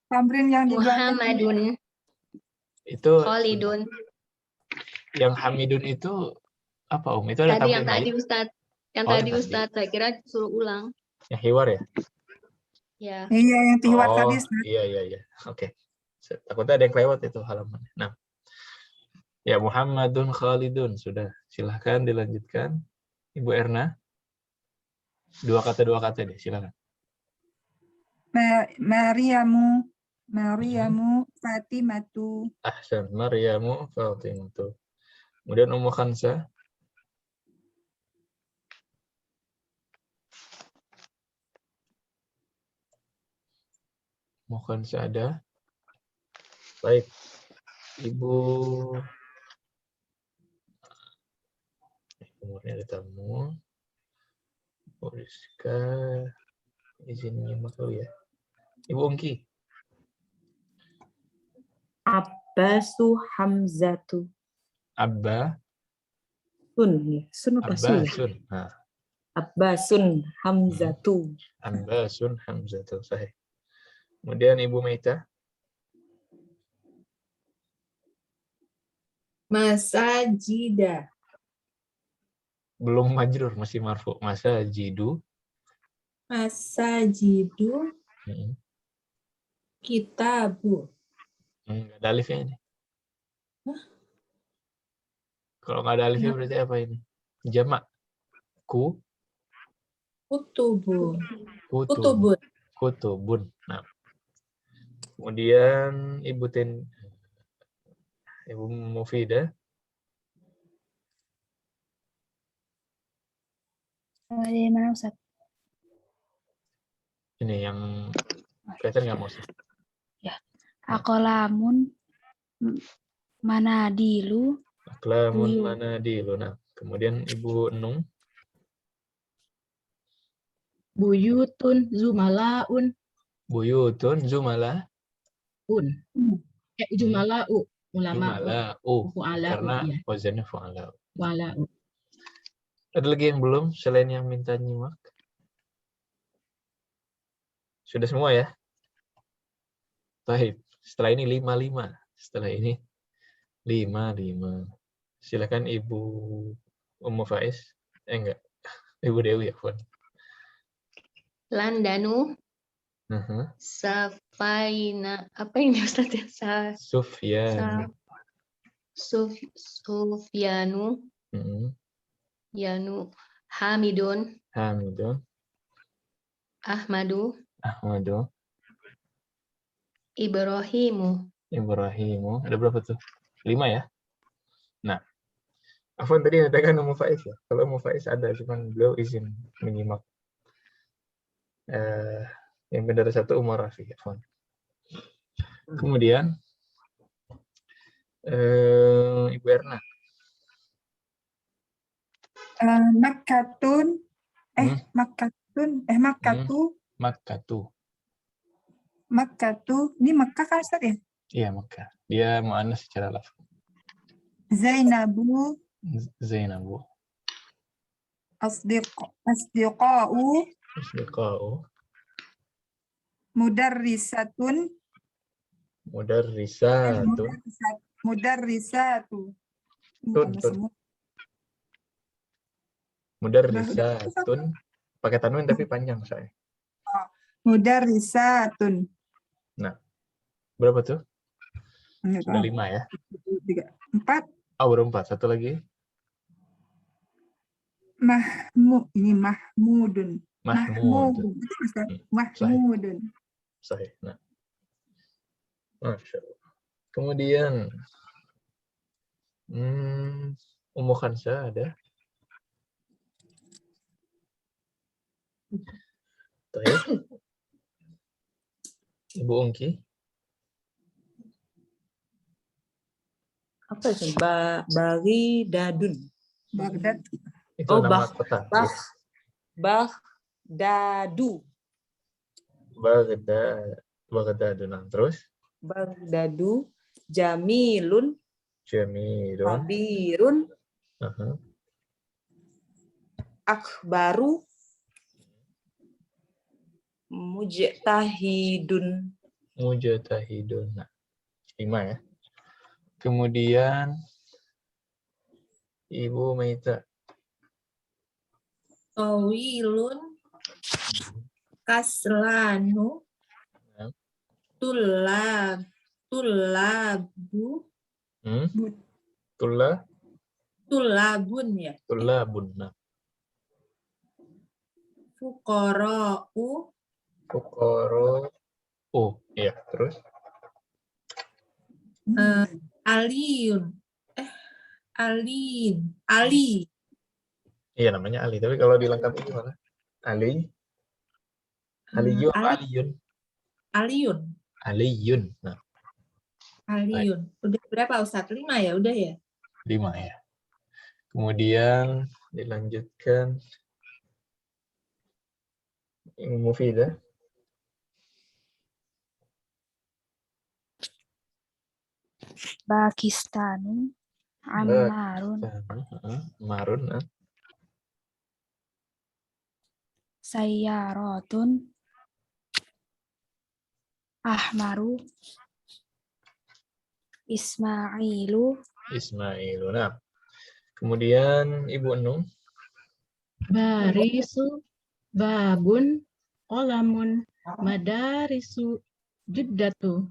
Tamrin yang di belakang. Muhammadun. Itu Khalidun. Yang Hamidun itu apa, Om? Itu ada tadi tamrin yang tadi, lain? Ustadz. Yang tadi, Ustadz. Saya kira suruh ulang. Yang hiwar ya? Ya. Iya, yang tiwar tadi. Iya. Oke. Takutnya ada yang kelewat itu halaman. Nah. Ya, Muhammadun Khalidun. Sudah. Silahkan dilanjutkan. Ibu Erna. Dua kata deh. Silakan. Mariamu Fatimatu. Ahsan. Mariamu Fatimatu. Kemudian Ummu Khansa. Ummu Khansa ada. Baik. Ibu umurnya ada tamu. Rizka, izin nyimak dulu ya. Ibu Ungki. Abbasu Hamzatu. Abba. Sun apa sun? Abbasun. Nah. Abbasun Hamzatu. Abbasun Hamzatu. Sahih. Kemudian Ibu Maita. Masajida. Belum majrur, masih marfu. Masajidu. Masajidu. Kitabu. Nggak ada alifnya ini. Kalau nggak ada alifnya berarti apa ini? Jamak. Kutubun. Nah. Kemudian Ibu Mufidah. Dari mana, Ustaz? Ini yang kelihatan nggak, Mas? Ya. Aqlamun manadilu. Aqlamun manadilu. Nah, kemudian Ibu Enung. Buyutun zumalaun. Buyutun zumalaun. Jumala'u. Ulama. Jumala'u. Karena ya. wazannya fu'ala'u. Fu'ala'u. Ada lagi yang belum selain yang minta nyimak? Sudah semua ya? Baik. Setelah ini 5. Setelah ini 5. Silakan Ibu Ummu Faiz. Enggak. Ibu Dewi ya, Fon. Landanu. Safaina. Apa ini, Ustaz ya? Sufyanu. Yanu. Hamidun. Ahmadu. Ibrahimu. Ada berapa tuh? 5 ya? Nah, Afwan tadi katakan Ummu Faiz ya. Kalau Ummu Faiz ada, cuman beliau izin menyimak. Yang benar satu Umar Rafi. Afwan. Kemudian Ibu Erna. Makkatu. Ini Makkah kan, Ustaz ya? Iya, Makkah. Dia mu'annas secara lafaz. Zainabu. Zainabu. Asdiqa'u Asdiqa'u. mudarrisatun Mudarrisatun. mudarrisatu. Tun. Mudarrisatun. Pakai tanwin tapi panjang saya. Mudarrisatun. Nah, berapa tuh? Enggak Sudah tahu. 5 ya? 4. Oh, baru 4. Satu lagi. Ini Mahmudun. Mahmud. Mahmudun. Sahih. Nah. Masya Allah. Kemudian Ummu Khansa ada? Baik. Ibu Ungki? Apa itu? Baghdadun. Baghdad. Itu nama kota. Baghdadu. Baghdadun. Terus? Baghdadu. Jamilun. Kabirun. Akbaru. Mujtahidun. Nah, 5 ya. Kemudian Ibu Maita. Tawilun. Kaslanu. Tulabu. Tulabun ya. Tulabun. Nah. Fuqara'u. Iya, terus? Aliyun. Ali. Iya, namanya Ali. Tapi kalau dilengkapi gimana? Ali? Aliyun atau Aliyun? Aliyun. Nah. Aliyun. Udah berapa Ustaz? 5 ya? Udah ya? 5 ya. Kemudian dilanjutkan Mufidah. Pakistanu. Ammarun. Marun. Sayyaratun. Ahmaru. Ismailu. Nah. Kemudian Ibu Enung. Barisu. Babun. Qolamun. Madarisu. Juddatu.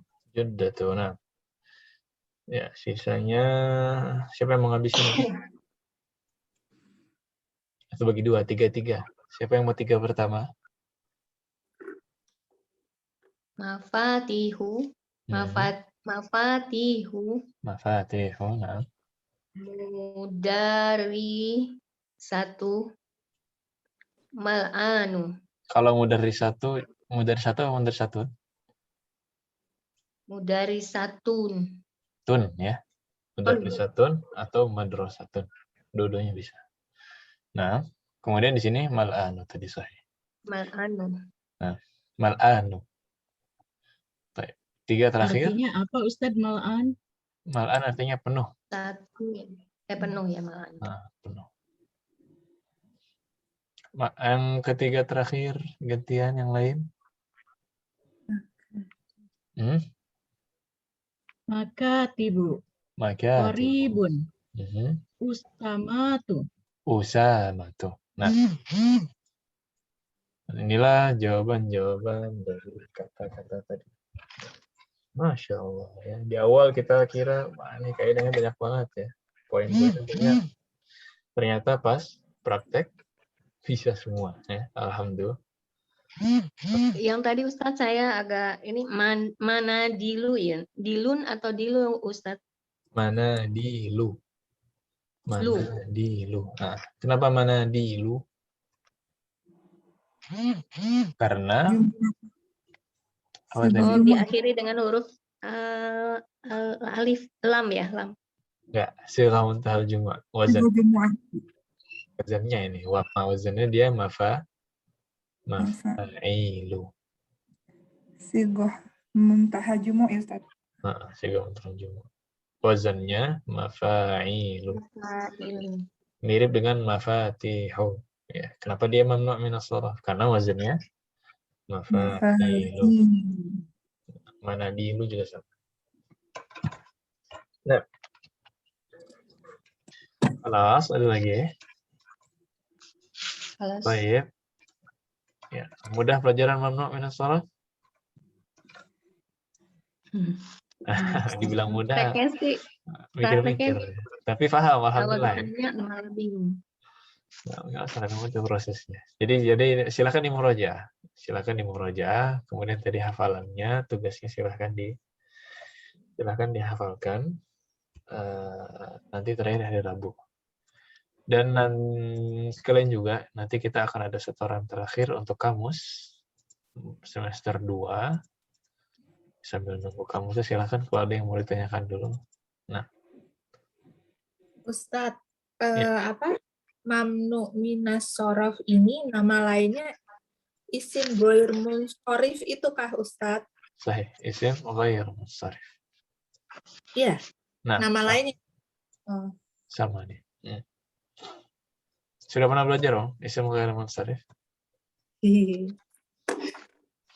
Nah. Ya, sisanya siapa yang mau ngabisin? Atau bagi 2, 3. Siapa yang mau 3 pertama? Mafatihu. Nah. Mudari 1. Mal'anu. Kalau mudari satu atau mudari satu? Mudari satun. Tun ya. Mudari satun atau madrasatun. Dua-duanya bisa. Nah, kemudian di sini mal'anu tadi sahih. Mal'anu. Nah, mal'anu. 3 terakhir. Artinya apa Ustadz mal'an? Mal'an artinya penuh. Penuh ya mal'an. Nah, penuh. Yang ketiga terakhir, gantian yang lain. Makatibu. Qaribun. Usamatu. Nah, inilah jawaban-jawaban dari kata-kata tadi. Masya Allah ya. Di awal kita kira, wah ini kaidahnya banyak banget ya. Poin-poinnya ternyata pas praktek bisa semua ya. Alhamdulillah. Yang tadi Ustadz saya agak ini mana dilu ya? Dilun atau dilu Ustadz? Mana dilu. Nah, kenapa mana dilu? Karena diakhiri dengan huruf alif lam ya, lam. Enggak, sighah tahal Jumat. Wazannya ini, wazannya dia mafailu. Sighah muntaha jumu' ya Ustaz. Sighah muntaha jumu'. wazannya mafa'ilu. Mirip dengan mafatihu. Ya, kenapa dia mamnu' minas sharaf? Karena wazannya mafa'ilu. Mana dilu juga sama. Nah, kelas ada lagi ya? Kelas. Baik. Ya, mudah pelajaran mamnu' minas sharaf? Dibilang mudah, Prakteknya sih, mikir-mikir. Tapi paham, kalau alhamdulillah. ditanya malah bingung. Nggak usah, itu prosesnya. Jadi silakan dimurojaah. Silakan dimurojaah. Kemudian tadi hafalannya, tugasnya silakan dihafalkan. Nanti terakhir hari Rabu. Dan sekalian juga nanti kita akan ada setoran terakhir untuk kamus semester 2. Sambil nunggu kamusnya silakan kalau ada yang mau ditanyakan dulu. Nah, Ustadz, ya. Mamnu minas sorof ini nama lainnya isim ghair munsharif itu kah Ustadz? Sahih, isim ghair munsharif. Iya. Nah, nama lainnya. Sama nih. Sudah pernah belajar dong isim ghair munsharif?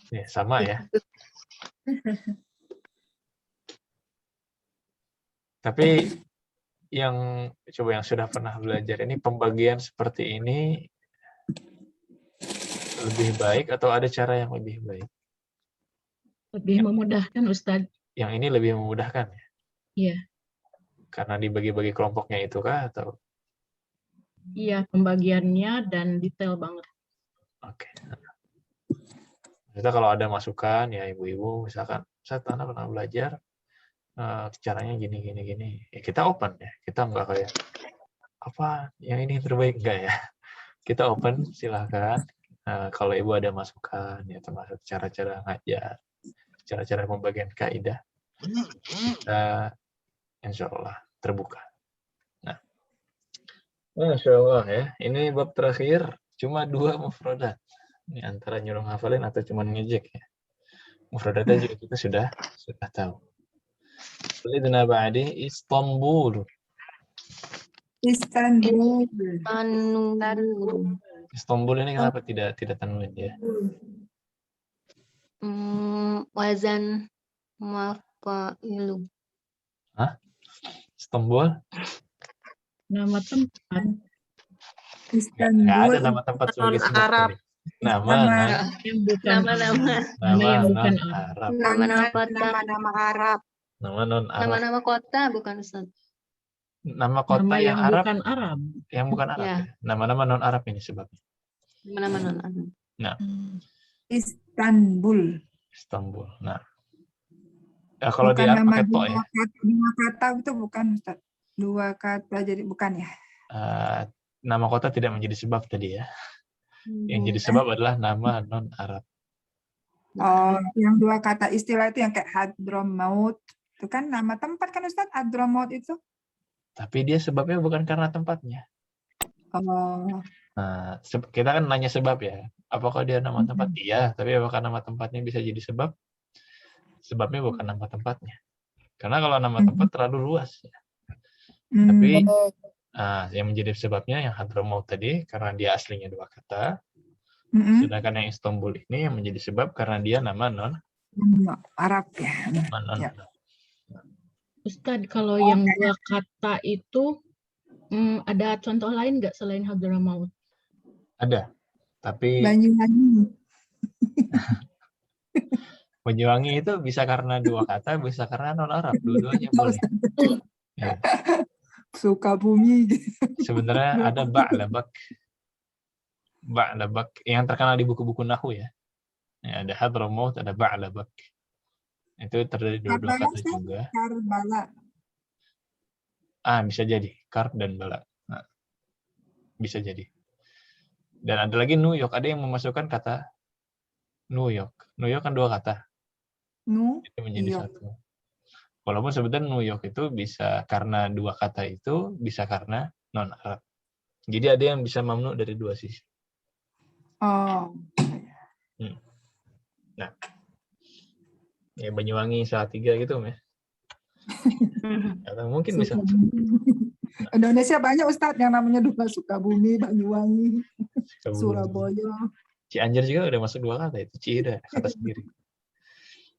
Ya, sama ya. Tapi yang sudah pernah belajar ini pembagian seperti ini lebih baik atau ada cara yang lebih baik? Lebih memudahkan Ustadz. Yang ini lebih memudahkan ya? Iya. Karena dibagi-bagi kelompoknya itu kah atau? Iya, pembagiannya dan detail banget. Oke. Kita kalau ada masukan ya ibu-ibu misalkan, saya pernah belajar caranya gini. Ya, kita open ya. Kita nggak kayak apa yang ini terbaik enggak ya. Kita open, silakan. Kalau ibu ada masukan ya termasuk cara-cara ngajar, cara-cara pembagian kaidah, kita insya Allah terbuka. Nah, Masya Allah ya. Ini bab terakhir cuma 2 mufradat. Ini antara nyuruh hafalin atau cuma ngejek ya. Mufradatnya juga kita sudah tahu. Walidna ba'di Istanbul. Istanbul ini kenapa tidak tanwin ya? Wazan mafa'ilu. Hah? Istanbul? Nama tempat. Nggak ada nama tempat sebagai sebab Arab. Nama Yang bukan Arab. Nama-nama kota. Nama Arab. Nama non Arab. Nama-nama kota bukan Ustaz. Nama kota nama yang Arab. bukan Arab. Yang bukan Arab. Ya. Ya. Nama-nama non Arab ini sebabnya. Nama-nama non Arab. Nah. Istanbul. Nah. Ya, kalau bukan di Arab pakai to ya. Dua kata itu bukan Ustaz. 2 kata jadi bukan ya. Nama kota tidak menjadi sebab tadi ya. Yang jadi sebab adalah nama non Arab. Oh, yang 2 kata istilah itu yang kayak Hadramaut itu kan nama tempat kan Ustaz, Hadramaut itu. Tapi dia sebabnya bukan karena tempatnya. Oh. Nah, kita kan nanya sebab ya. Apakah dia nama tempat? Iya, tapi apakah nama tempatnya bisa jadi sebab? Sebabnya bukan nama tempatnya. Karena kalau nama tempat terlalu luas ya. Tapi yang menjadi sebabnya yang Hadramaut tadi karena dia aslinya 2 kata. Sedangkan yang Istanbul ini yang menjadi sebab karena dia nama non Arab ya. Ya. Ustadz, kalau yang 2 kata itu ada contoh lain nggak selain Hadramaut? Ada, tapi Banyuwangi itu bisa karena 2 kata, bisa karena non Arab, dua-duanya boleh. Ya. Sukabumi. Sebenarnya ada Ba'labak yang terkenal di buku-buku nahwu ya. Ada Hadramaut, ada Ba'labak. Itu terdiri dari 2 kata juga. Karbala. Bisa jadi kar dan bala. Nah, bisa jadi. Dan ada lagi New York. Ada yang memasukkan kata New York. New York kan 2 kata. Itu menjadi 1. Walaupun sebenarnya New York itu bisa karena 2 kata itu, bisa karena non Arab. Jadi ada yang bisa mamnu dari 2 sisi. Oh. Nah, ya Banyuwangi Salatiga gitu ya. Atau mungkin bisa. Indonesia banyak Ustadz yang namanya dua, Sukabumi, Banyuwangi, Sukabumi. Surabaya. Cianjur juga udah masuk 2 kata itu. Ci udah kata sendiri.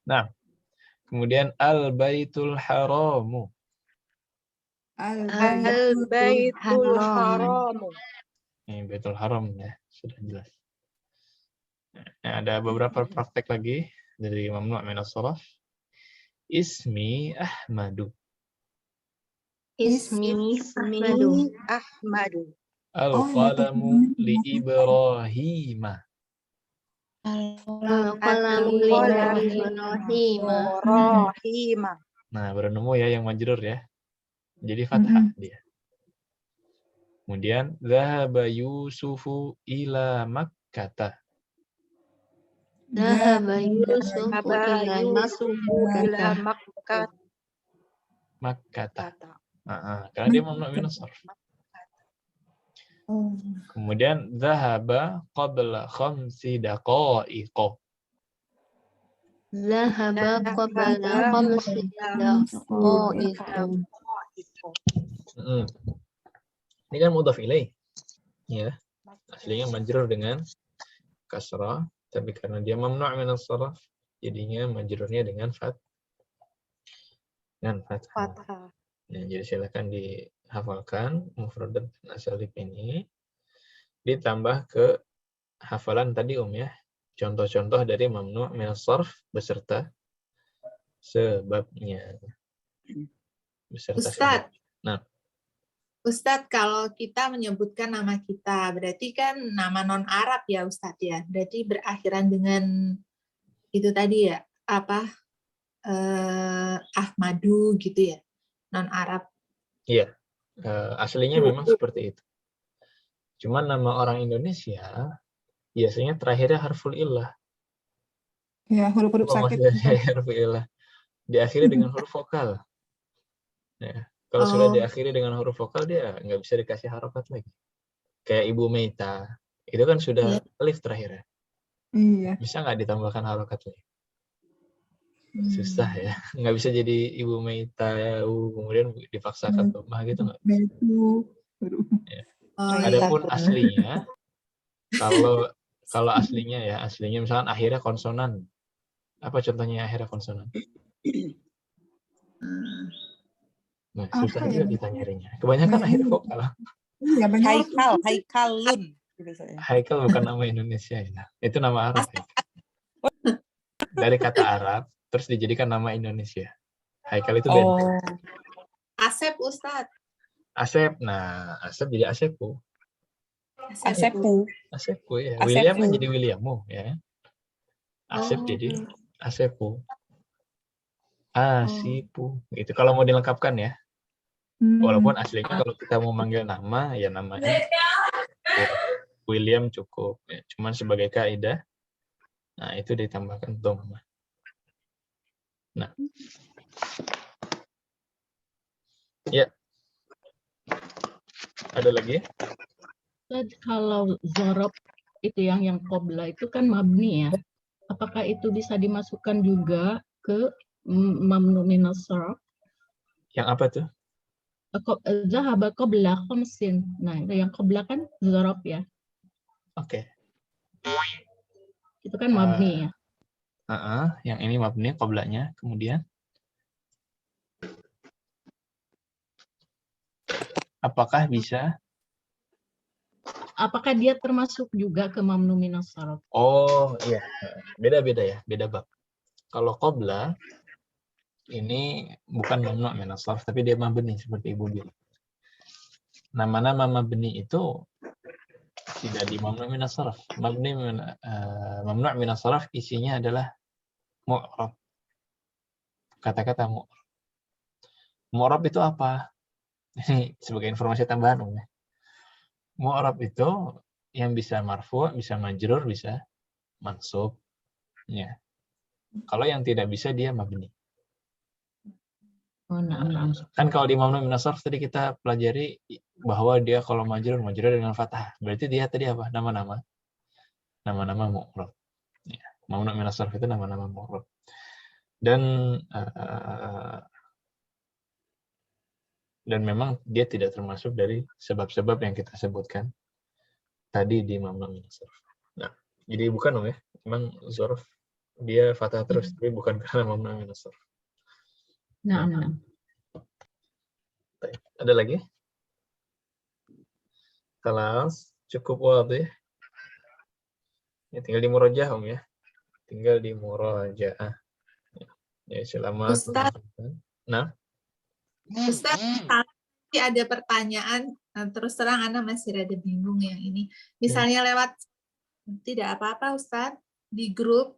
Nah, kemudian al-baitul haramu. Al-Baitul Haramu. Ini Baitul Haram ya, sudah jelas. Nah, ada beberapa praktek lagi dari mamnu' min as-sarf. Ismi Ahmadu. Ismi Ahmadu. Ahmadu. Al-qalamu li Ibrahima. Al-qalamu li Ibrahima. Ibrahima. Nah, baru nemu ya yang majrur ya. Jadi fathah dia. Kemudian dhahaba Yusufu ila Makkah. Dhahaba Yusufu ila ila Makkah. Makkah. Karena dia mamnu' min as-sarf. Kemudian dhahaba qabla 5 daqa'iq. Dhahaba qabla 5 daqa'iq. Ini kan mudhaf ilaih. Ya. Aslinya majrur dengan kasrah, tapi karena dia mamnu' min as-sarf, jadinya majrurnya dengan fathah. Ya, jadi silakan dihafalkan mufradat dan asalib ini, ditambah ke hafalan tadi ya. Contoh-contoh dari mamnu' min as-sarf beserta sebabnya. Ustadz. Nah, Ustadz, kalau kita menyebutkan nama kita, berarti kan nama non-Arab ya Ustadz ya? Berarti berakhiran dengan itu tadi ya, Ahmadu gitu ya, non-Arab. Iya, aslinya memang seperti itu. Cuman nama orang Indonesia biasanya terakhirnya harful illah. Ya, huruf-huruf sakit. Harful illah. Diakhiri dengan huruf vokal. Ya. Kalau sudah diakhiri dengan huruf vokal, dia nggak bisa dikasih harokat lagi. Kayak Ibu Meita, itu kan sudah alif terakhirnya. Iya. Bisa nggak ditambahkan harokat lagi? Susah ya. Nggak bisa jadi Ibu Meita, kemudian dipaksakan dhammah gitu nggak? Ya. Adapun aslinya, kalau aslinya misalkan akhirnya konsonan. Apa contohnya akhirnya konsonan? Nah, susah juga kita nyarinya. Kebanyakan akhir vokal. Iya, Haikalun. Haikal bukan nama Indonesia ya. Itu nama Arab. Dari kata Arab, terus dijadikan nama Indonesia. Haikal itu beda. Asep, Ustadz. Asep. Nah, Asep jadi Asepu. Asepu ya. William kan jadi Williamu ya. Asep jadi Asepu. Asipu. Itu kalau mau dilengkapkan ya. Walaupun aslinya kalau kita mau manggil nama, ya namanya William cukup. Ya. Cuman sebagai kaidah, nah itu ditambahkan dhammah. Nah, ya. Ada lagi? Kalau zorob itu yang qabla itu kan mabni ya. Apakah itu bisa dimasukkan juga ke mamnu min as-sarf? Yang apa tuh? Zahaba qabla khamsin. Nah, yang qabla kan zorob ya. Oke. Itu kan mabni ya. Yang ini mabni qablanya, kemudian apakah bisa? Apakah dia termasuk juga ke mamnu min as-sarf? Oh, iya. Beda-beda ya, beda bab. Kalau qabla ini bukan mamnu min as-sarf, tapi dia mabni seperti Ibu bilang. Nama-nama mabni itu tidak di mamnu min as-sarf. Mamnu min as-sarf isinya adalah mu'rab. Kata-kata mu'rab. Mu'rab itu apa? Ini sebagai informasi tambahan ya. Mu'rab itu yang bisa marfu', bisa majrur, bisa mansub. Ya. Kalau yang tidak bisa dia mabni. Kan kalau di mamnu min as-sarf tadi kita pelajari bahwa dia kalau majrur dengan fathah. Berarti dia tadi apa? Nama-nama mu'rab. Ya. Mamnu min as-sarf itu nama-nama mu'rab. Dan Dan memang dia tidak termasuk dari sebab-sebab yang kita sebutkan tadi di mamnu min as-sarf. Nah, jadi bukan dong ya. Memang zorof dia fathah terus, tapi bukan karena mamnu min as-sarf. Nah. Ada lagi? Kelas cukup wadih. Ya, tinggal di murojaah ya. Tinggal di murojaah. Ya, selama Ustaz. Nah. Ustaz, kalau ada pertanyaan, terus terang Ana masih rada bingung yang ini. Misalnya lewat tidak apa-apa Ustaz di grup.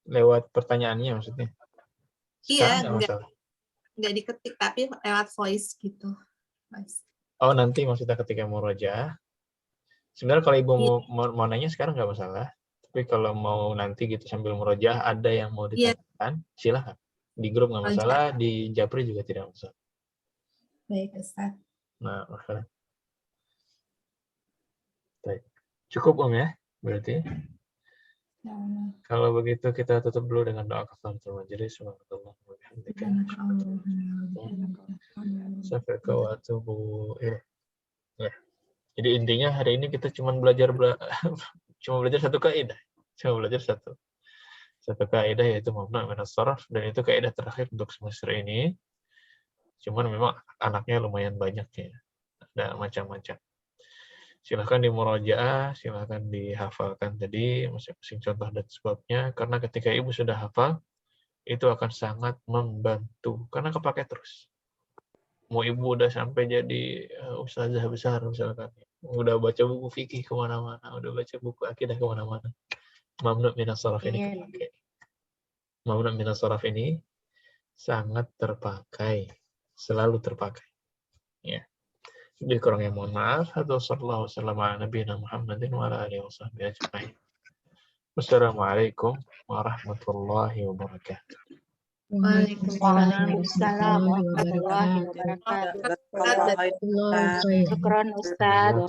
Lewat pertanyaannya maksudnya? Iya, Sekarang enggak diketik tapi lewat voice gitu. Oh, nanti maksudnya ketika murojaah. Sebenarnya kalau Ibu mau nanya sekarang nggak masalah. Tapi kalau mau nanti gitu sambil murojaah ada yang mau ditanyakan, silakan. Di grup nggak masalah, di Japri juga tidak masalah. Baik, Ustaz. Nah, masalah. Baik. Cukup ya, berarti. Kalau begitu kita tutup dulu dengan doa kafaratul majelis. Subhanallah wa bihamdika. Astaghfiruka wa atubu ilaik. Ya. Jadi intinya hari ini kita cuma belajar satu kaidah. Cuma belajar satu kaidah yaitu mamnu min as-sarf, dan itu kaidah terakhir untuk semester ini. Cuman memang anaknya lumayan banyak ya. Ada macam-macam. Silahkan di murojaah, silahkan dihafalkan tadi masing-masing contoh dan sebabnya, karena ketika Ibu sudah hafal itu akan sangat membantu karena kepake terus. Mau Ibu udah sampai jadi ustazah besar misalkan, udah baca buku fikih kemana-mana, udah baca buku akidah kemana-mana, mamnu min as-sarf ini kepake. Mamnu min as-sarf ini sangat terpakai, selalu terpakai. Ya. Lebih kurangnya mohon maaf. Sallallahu wasallam ala nabiyina Muhammadin wa ala alihi washabbihi ajma'in. Wassalamualaikum warahmatullahi wabarakatuh. Waalaikumsalam warahmatullahi wabarakatuh. Syukron Ustaz.